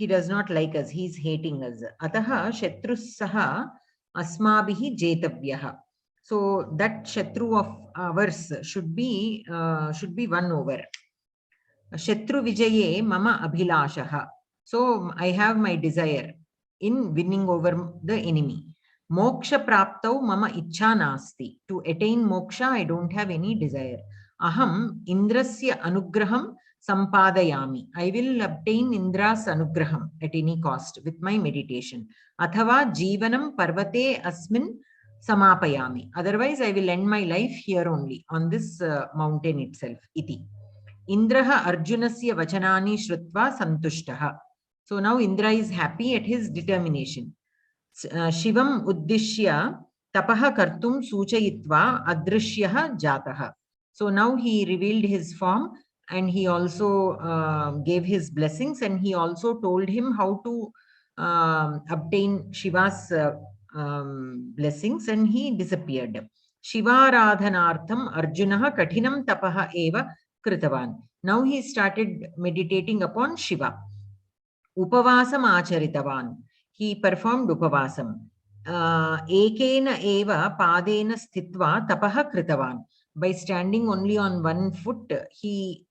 does not like us, he is hating us. Ataha shatrussaha asmabihi jetavyaha. So that shatru of ours should be won over. Shatru vijaye mama abhilashaha. So I have my desire in winning over the enemy. Moksha praptau mama ichha nasti. To attain moksha, I don't have any desire. Aham indrasya anugraham sampadayami. I will obtain Indra's anugraham at any cost with my meditation. Athava jivanam parvate asmin samapayami. Otherwise, I will end my life here only, on this mountain itself. Iti. Indraha Arjunasya vachanani shrutva santushtaha. So now Indra is happy at his determination. Shivam uddishya tapaha kartum suchayitva adrishyaha jataha. So now he revealed his form and he also gave his blessings, and he also told him how to obtain Shiva's blessings, and he disappeared. Shivaradhanartham Arjunaha katinam tapaha eva kritavan. Now he started meditating upon Shiva. Upavasam acharitavan. He performed upavasam. Ekena eva padena sthitva tapaha kritavan. By standing only on one foot, he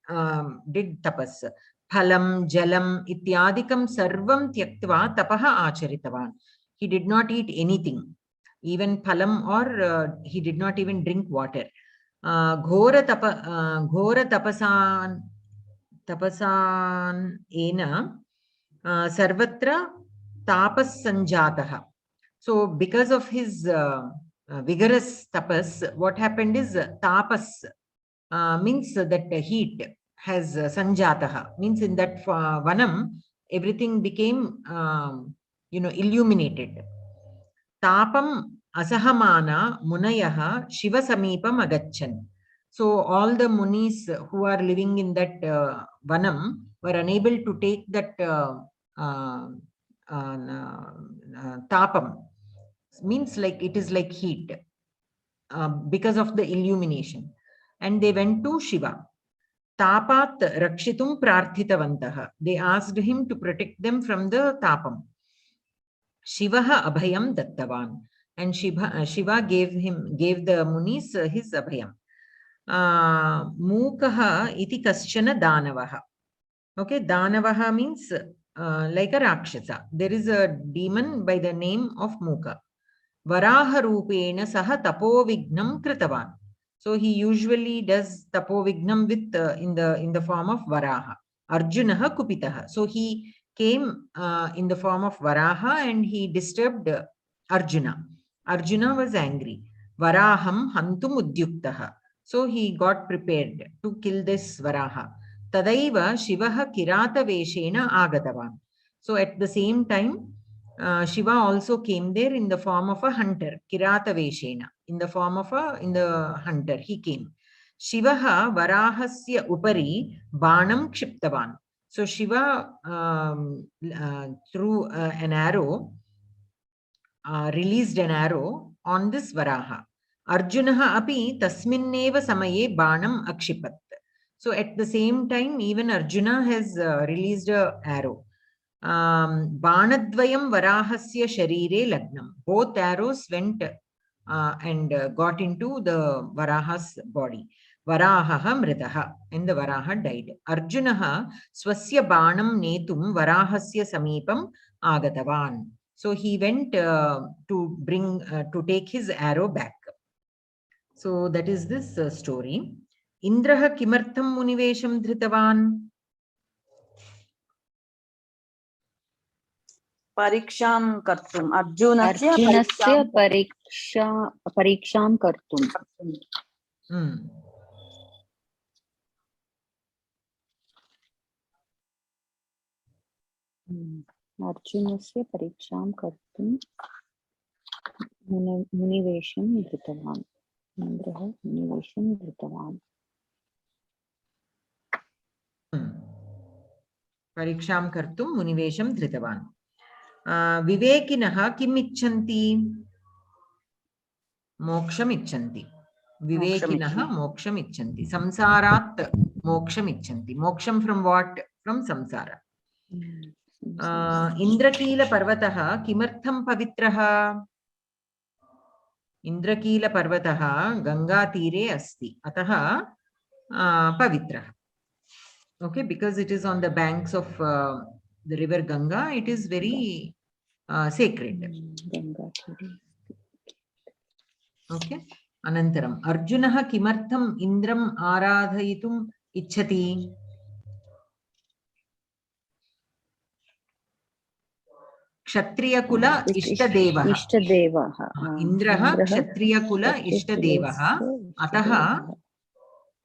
did tapas. Phalam, jalam, ityadikam sarvam tyaktva tapaha acharitavan. He did not eat anything, even phalam, or he did not even drink water. Ghora tapasan ena sarvatra tapas sanjataha. So because of his vigorous tapas, what happened is tapas means that heat has sanjataha, means in that vanam everything became illuminated. Tapam asahamana munayaha shiva samipam agachan. So all the munis who are living in that vanam were unable to take that tapam, means like it is like heat, because of the illumination, and they went to Shiva. Tapat rakshitum prarthitavantaha. They asked him to protect them from the tapam. Shivaha abhayam dattavan, and Shiva gave the munis his abhayam. Mukaha iti kaschana danavaha. Okay, danavaha means like a rakshasa. There is a demon by the name of Muka. Varaha rupena saha tapovignam kritavan. So he usually does tapovignam with in the form of Varaha. Arjunaha kupitaha. So he came in the form of Varaha and he disturbed Arjuna. Arjuna was angry. Varaham hantum udyuktaha. So he got prepared to kill this Varaha. Tadaiva Shivaha kirata veshena agatavan. So at the same time, Shiva also came there in the form of a hunter, kirata veshena, in the form of the hunter he came. Shivaha varahasya upari banam kshiptavan. So Shiva threw an arrow, released an arrow on this Varaha. Arjunaha api tasminneva samaye banam akshipat. So at the same time, even Arjuna has released an arrow. Banadvayam varahasya sharire lagnam. Both arrows went and got into the Varaha's body. Varahaha mridaha, and the Varaha died. Arjunaha swasya banam netum Varahasya samipam agatavan. So he went to take his arrow back. So that is this story. Indraha kimartham munivesham dhritavan. Pariksham kartum. Arjunasya pariksham kartum. Arjunasya pariksham kartum munivesham dhritavan. Indraha munivesham dhritavan. Pariksham kartum munivesham dhritavan. Vivekinaha kim icchanti? Moksham icchanti. Vivekinaha moksham icchanti. Samsarat moksham icchanti. Moksham from what? From samsara. Indrakila parvataha kimartham pavitraha? Indrakila parvataha Ganga tire asti. Ataha pavitraha. Okay, because it is on the banks of the river Ganga, it is very sacred. Okay. Anantaram. Arjunaha kimartham Indram aradhayitum ichchati? Kshatriya kula ishtadevaha. Indraha kshatriya kula ishtadevaha. Ataha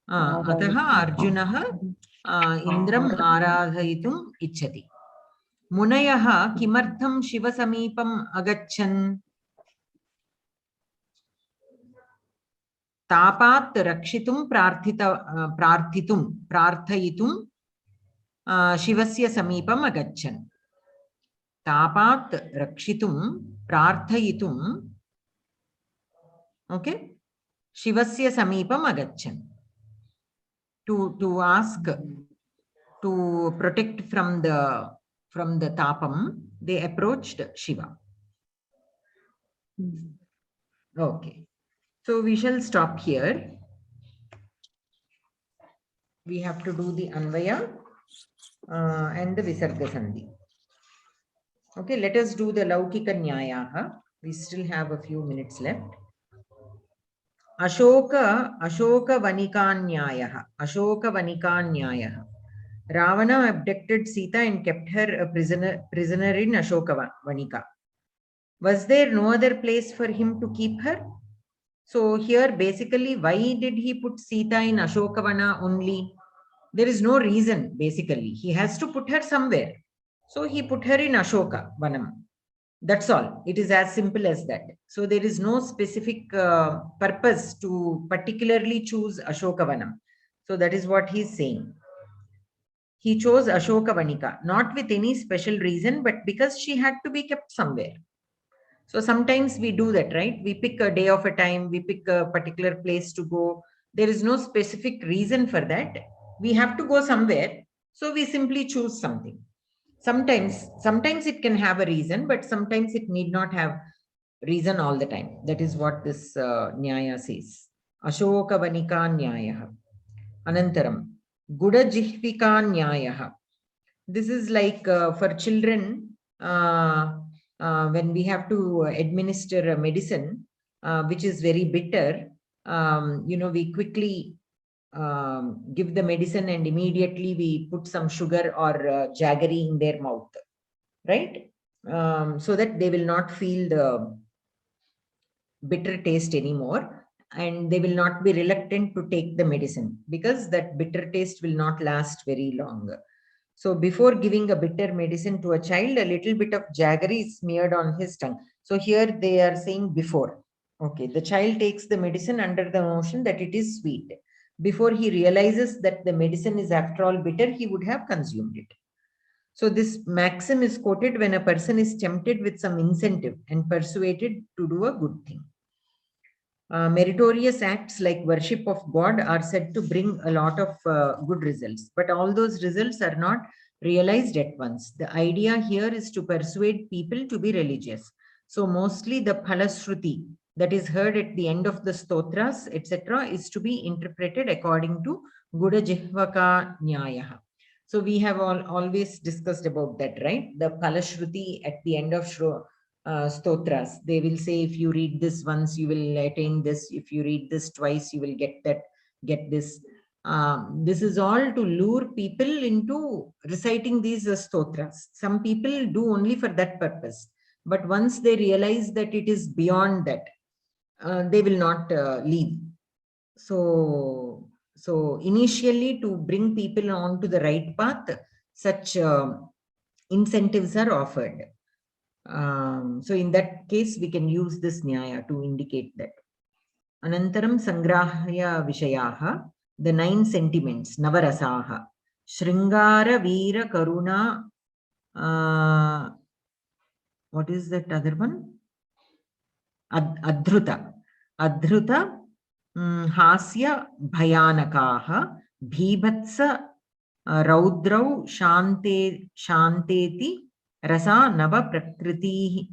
Arjunaha Indram aradhayitum ichchati. Munayaha kimartham Shiva samipam agachan? Tapat rakshitum prarthayitum Shivasya samipam agachan. Tapat rakshitum prarthayitum, okay, Shivasya samipam agachan. To ask, to protect from the tapam, they approached Shiva. Okay. So we shall stop here. We have to do the Anvaya and the Visarga Sandhi. Okay, let us do the Laukika Nyayaha. We still have a few minutes left. Ashoka Vanika Nyayaha. Ashoka Vanika Nyayaha. Ravana abducted Sita and kept her a prisoner in Ashoka Vanika. Was there no other place for him to keep her? So here basically, why did he put Sita in Ashokavana only? There is no reason basically. He has to put her somewhere. So he put her in Ashoka Vanam. That's all. It is as simple as that. So there is no specific purpose to particularly choose Ashoka Vanam. So that is what he is saying. He chose Ashoka Vanika, not with any special reason, but because she had to be kept somewhere. So sometimes we do that, right? We pick a day of a time, we pick a particular place to go. There is no specific reason for that. We have to go somewhere. So we simply choose something. Sometimes it can have a reason, but sometimes it need not have reason all the time. That is what this Nyaya says. Ashoka Vanika Nyayaha. Anantaram. Guda Jihvika Nyayaha. This is like for children, when we have to administer a medicine, which is very bitter, we quickly give the medicine and immediately we put some sugar or jaggery in their mouth, right? So that they will not feel the bitter taste anymore and they will not be reluctant to take the medicine because that bitter taste will not last very long. So before giving a bitter medicine to a child, a little bit of jaggery is smeared on his tongue. So here they are saying before. Okay, the child takes the medicine under the notion that it is sweet. Before he realizes that the medicine is after all bitter, he would have consumed it. So this maxim is quoted when a person is tempted with some incentive and persuaded to do a good thing. Meritorious acts like worship of God are said to bring a lot of good results, but all those results are not realized at once. The idea here is to persuade people to be religious. So mostly the phalasruti, that is heard at the end of the stotras, etc., is to be interpreted according to Guda Jihvaka Nyaya. So we have always discussed about that, right? The Palashruti at the end of stotras, they will say, if you read this once, you will attain this. If you read this twice, you will get this. This is all to lure people into reciting these stotras. Some people do only for that purpose. But once they realize that it is beyond that, they will not leave. So initially, to bring people on to the right path, such incentives are offered. So in that case, we can use this nyaya to indicate that. Anantaram sangrahya vishayaha, the 9 sentiments, navarasaha, shringara, veera, karuna, what is that other one? Adhruta. Adhruta, hasya, bhayanakaha, bhibhatsa, raudrau, shanteti, rasa, nava, prakriti,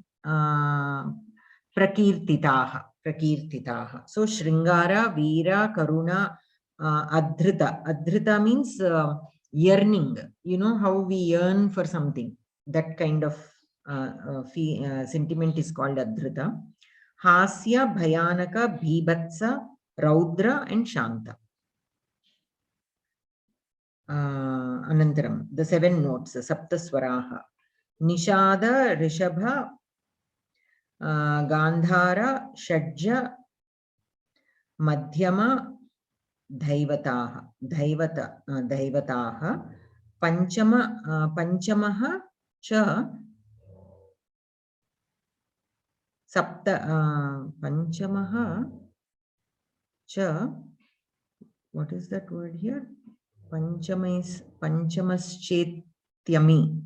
prakirtitaha. So shringara, veera, karuna, adhrita. Adhrita means yearning. You know how we yearn for something. That kind of sentiment is called adhrita. Hasya, bhayanaka, bhibhatsa, raudra, and shanta. Anantaram, the 7 notes, saptaswaraha. Nishada, rishabha, Gandhara, Shadja, Madhyama, Dhaivataha, Panchamaha, Cha, Sapta, Panchamaha, Cha, what is that word here? Panchamaschethyami.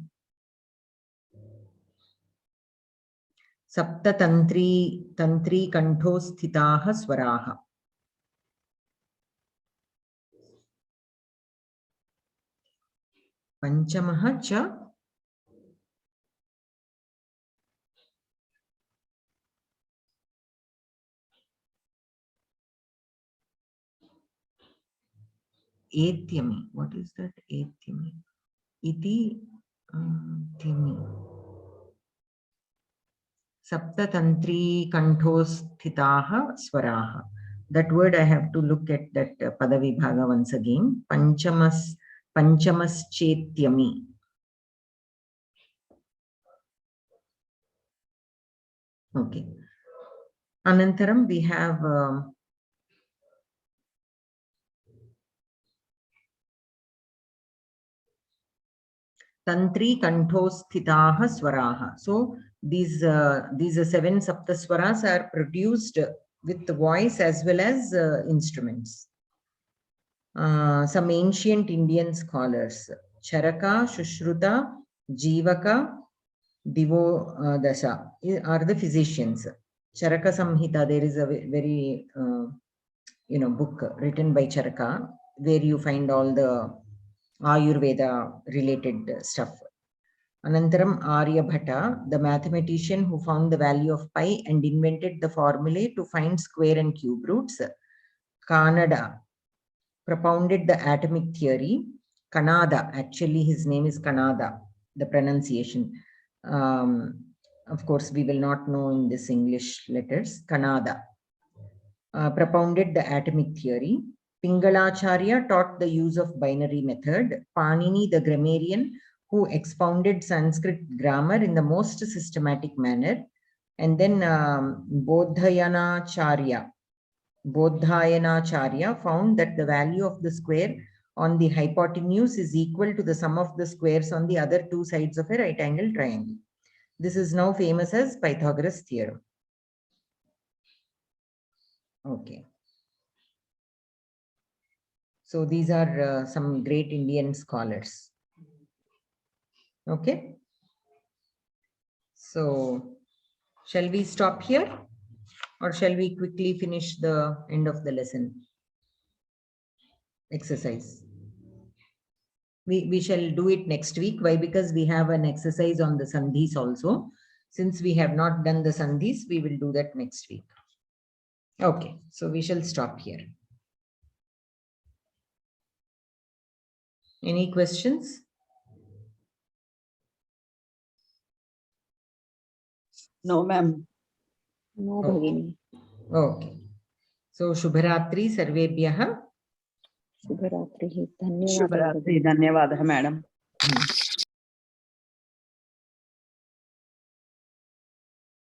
Sapta tantri kanto sthitaha swaraha. Panchamaha cha etyami. What is that? Etyami. Iti tyami. Saptatantri kanthosthitaha swaraha. That word I have to look at that Padavibhaga once again. Panchamaschethyami. Okay. Anantaram we have Tantri kanthosthitaha swaraha. So these 7 saptaswaras are produced with the voice as well as instruments. Some ancient Indian scholars, Charaka, Shushruta, Jivaka, Divo Dasha are the physicians. Charaka Samhita, there is a very book written by Charaka where you find all the Ayurveda related stuff. Anantaram Aryabhata, the mathematician who found the value of pi and invented the formulae to find square and cube roots. Kanada propounded the atomic theory. Kanada, actually his name is Kanada, the pronunciation. Of course, we will not know in this English letters. Kanada propounded the atomic theory. Pingalacharya taught the use of binary method. Panini, the grammarian, who expounded Sanskrit grammar in the most systematic manner. And then Bodhayanacharya found that the value of the square on the hypotenuse is equal to the sum of the squares on the other 2 sides of a right angle triangle. This is now famous as Pythagoras theorem. Okay. So these are some great Indian scholars. Okay. So shall we stop here or shall we quickly finish the end of the lesson exercise? We shall do it next week. Why? Because we have an exercise on the sandhis also. Since we have not done the sandhis, we will do that next week. Okay, so we shall stop here. Any questions? No, ma'am. No, Bhagini. Okay. So, Shubharatri Sarvebhyah. Shubharatri. Dhanyavadah. Shubharatri. Dhanyavadah, madam.